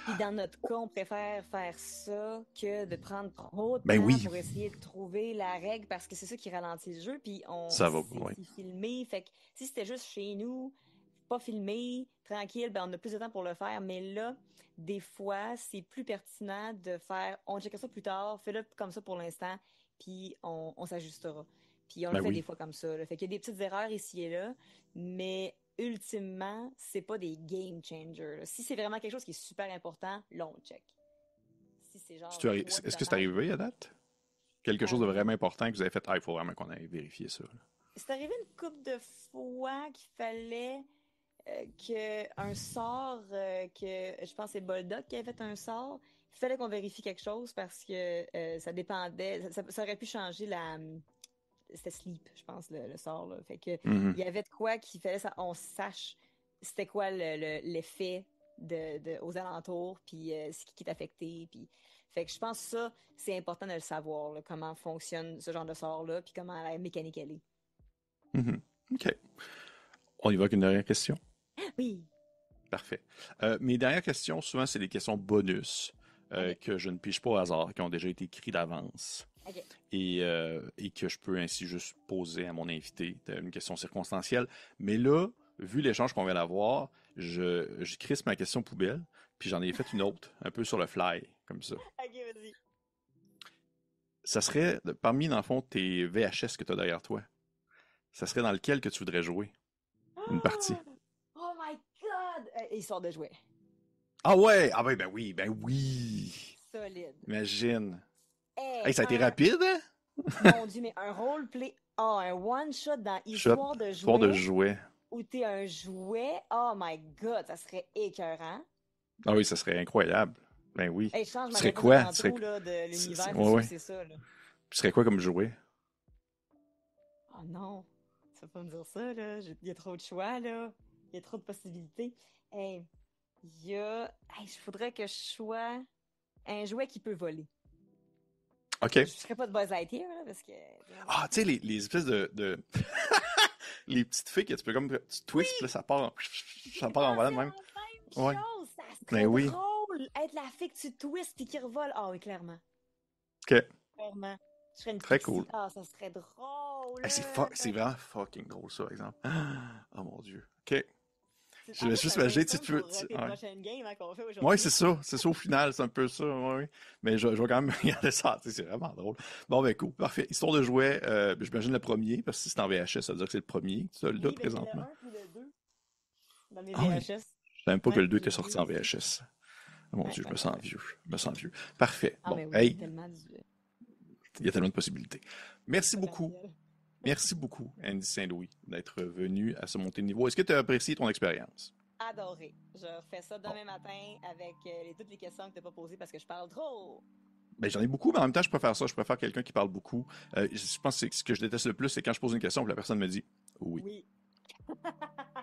Puis dans notre cas, on préfère faire ça que de prendre trop de Ben temps oui, pour essayer de trouver la règle parce que c'est ça qui ralentit le jeu. Puis ça va. Ouais. c'est filmé. Fait que si c'était juste chez nous, pas filmé, tranquille, ben on a plus de temps pour le faire. Mais là, des fois, c'est plus pertinent de faire on checkera ça plus tard, fais-le comme ça pour l'instant, puis on s'ajustera. Puis on le Ben fait des oui. fois comme ça. Là. Fait qu'il y a des petites erreurs ici et là, mais ultimement, c'est pas des game changers. Là. Si c'est vraiment quelque chose qui est super important, là, on check. Si c'est genre trois Est-ce que c'est dommages. arrivé à date? Quelque chose de Euh, vraiment important que vous avez fait. Ah, il faut vraiment qu'on aille vérifier ça. Là. c'est arrivé une couple de fois qu'il fallait que un sort que je pense que c'est Boldock qui avait fait un sort. Il fallait qu'on vérifie quelque chose parce que ça dépendait. Ça aurait pu changer la. C'était sleep, je pense, le sort. Là. Fait que Mhm. il y avait de quoi qu'il fallait on sache c'était quoi l'effet aux alentours, puis ce qui est affecté. Puis... Fait que je pense que ça, c'est important de le savoir, là, comment fonctionne ce genre de sort-là, puis comment la mécanique elle est. Mhm. OK. On y va avec une dernière question. Oui. Parfait. Mes dernières questions, souvent, c'est des questions bonus OK. que je ne pige pas au hasard, qui ont déjà été écrites d'avance OK. et que je peux ainsi juste poser à mon invité. Une question circonstancielle. Mais là, vu l'échange qu'on vient d'avoir, je crisse ma question poubelle, puis j'en ai fait une autre, un peu sur le fly, comme ça. OK, vas-y. Ça serait, parmi, dans le fond, tes VHS que tu as derrière toi, ça serait dans lequel que tu voudrais jouer une partie? Oh my God! Histoire de jouer. Ah ouais! Ah ouais, ben oui! Solide. Imagine. Hey, Hey, ça a été rapide, hein? mon Dieu, mais un roleplay, un one-shot dans Shot, Histoire de histoire de jouer, jouet. où t'es un jouet, oh my God, ça serait écœurant. Ah oui, ça serait incroyable. Ben oui. Hey, je change Tu ma serais réponse de quoi? tantôt, là, de l'univers, c'est Ouais, sûr que ouais. c'est ça, là. Tu serais quoi comme jouet? Oh non, tu vas pas me dire ça, là. Il y a trop de choix, là. Il y a trop de possibilités. Hey, Hey, il faudrait que je sois un jouet qui peut voler. OK. Je serais pas de Buzz Lightyear, là, parce que... Ah, tu sais, les espèces les petites filles que tu peux comme... Tu twists, puis là, ça part en volant de même. Même Ouais. chose, ça Ben serait oui. drôle. Être la fille que tu twistes puis qui revole. Ah oui, clairement. OK. Clairement. Je serais une Très cool. pixie. Ah, ça serait drôle. Hey, c'est vraiment fucking drôle, ça, par exemple. Oh mon Dieu. OK. Je En vais fait, juste c'est un imaginer, tu sais, brainstorm tu veux. pour tes prochaines games hein, qu'on fait Ouais, aujourd'hui. c'est ça au final, c'est un peu ça, ouais. Mais je vais quand même regarder ça, tu sais, c'est vraiment drôle. Bon, ben cool, parfait. Histoire de jouer, j'imagine le premier, parce que si c'est en VHS, ça veut dire que c'est le premier, ça, là, Oui, ben c'est le présentement. un puis le 2 dans mes Ah oui, VHS. je savais même pas que Ouais, le 2 était les deux sorti en aussi. VHS. Oh mon Ouais, Dieu, je ouais, me ouais, sens ouais. vieux, je me sens vieux. Parfait. Ah, Bon, mais oui, il y a hey, tellement du il y a tellement de possibilités. Merci beaucoup. potentiel. Merci beaucoup, Andy Saint-Louis, d'être venu à ce montée de niveau. Est-ce que tu as apprécié ton expérience? Adoré. Je refais ça Bon. demain matin avec toutes les questions que tu n'as pas posées parce que je parle trop. Ben, j'en ai beaucoup, mais en même temps, je préfère ça. Je préfère quelqu'un qui parle beaucoup. Je pense que ce que je déteste le plus, c'est quand je pose une question et la personne me dit oui. Oui.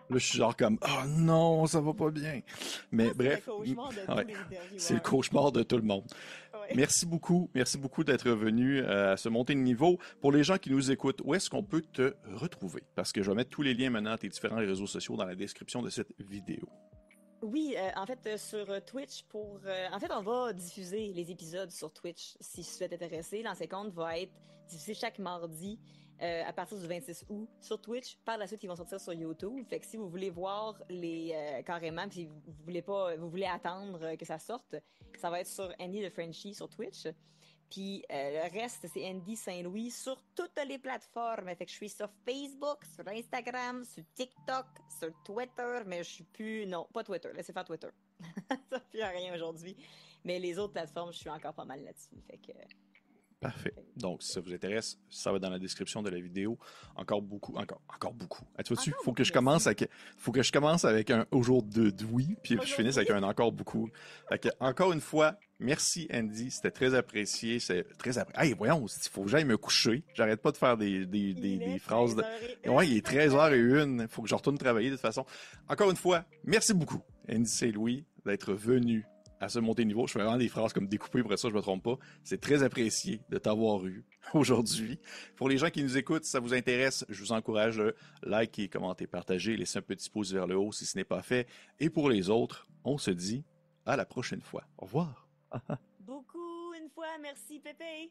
Là, je suis genre comme oh non, ça va pas bien. Ça, Mais c'est le bref, cauchemar de tous ouais, les c'est le intervieweurs. cauchemar de tout le monde. Ouais. Merci beaucoup d'être venu à ce montée de niveau. Pour les gens qui nous écoutent, où est-ce qu'on peut te retrouver? Parce que je vais mettre tous les liens maintenant à tes différents réseaux sociaux dans la description de cette vidéo. Oui, en fait, sur Twitch, en fait, on va diffuser les épisodes sur Twitch si vous êtes intéressé. L'ancien compte va être diffusé chaque mardi à partir du 26 août sur Twitch. Par la suite, ils vont sortir sur YouTube. Fait que si vous voulez voir les carrément, puis vous voulez pas, vous voulez attendre que ça sorte, ça va être sur Andy the Frenchie sur Twitch. Puis le reste, c'est Andy Saint-Louis sur toutes les plateformes. Fait que je suis sur Facebook, sur Instagram, sur TikTok, sur Twitter, mais je suis plus... Non, pas Twitter. Laissez faire Twitter. Ça fait rien aujourd'hui. Mais les autres plateformes, je suis encore pas mal là-dessus. Fait que... Parfait. Donc, si ça vous intéresse, ça va dans la description de la vidéo. Encore beaucoup, encore beaucoup. Ah, tu vois-tu, Encore beaucoup, faut que je commence avec un aujourd'hui, puis que je finisse avec aujourd'hui. un encore beaucoup. Fait que, encore une fois, merci Andy, c'était très apprécié, c'est très apprécié. Hey, voyons, il faut que j'aille me coucher. J'arrête pas de faire Il des est phrases de... 13h01. Ouais, il est 13h01, faut que je retourne travailler de toute façon. Encore une fois, merci beaucoup, Andy Saint-Louis, d'être venu à ce monter niveau. Je fais vraiment des phrases comme découpées, pour ça je me trompe pas. C'est très apprécié de t'avoir eu aujourd'hui. Pour les gens qui nous écoutent, si ça vous intéresse, je vous encourage à liker, commenter, partager, laisser un petit pouce vers le haut si ce n'est pas fait. Et pour les autres, on se dit à la prochaine fois. Au revoir. Beaucoup, une fois. Merci, Pépé.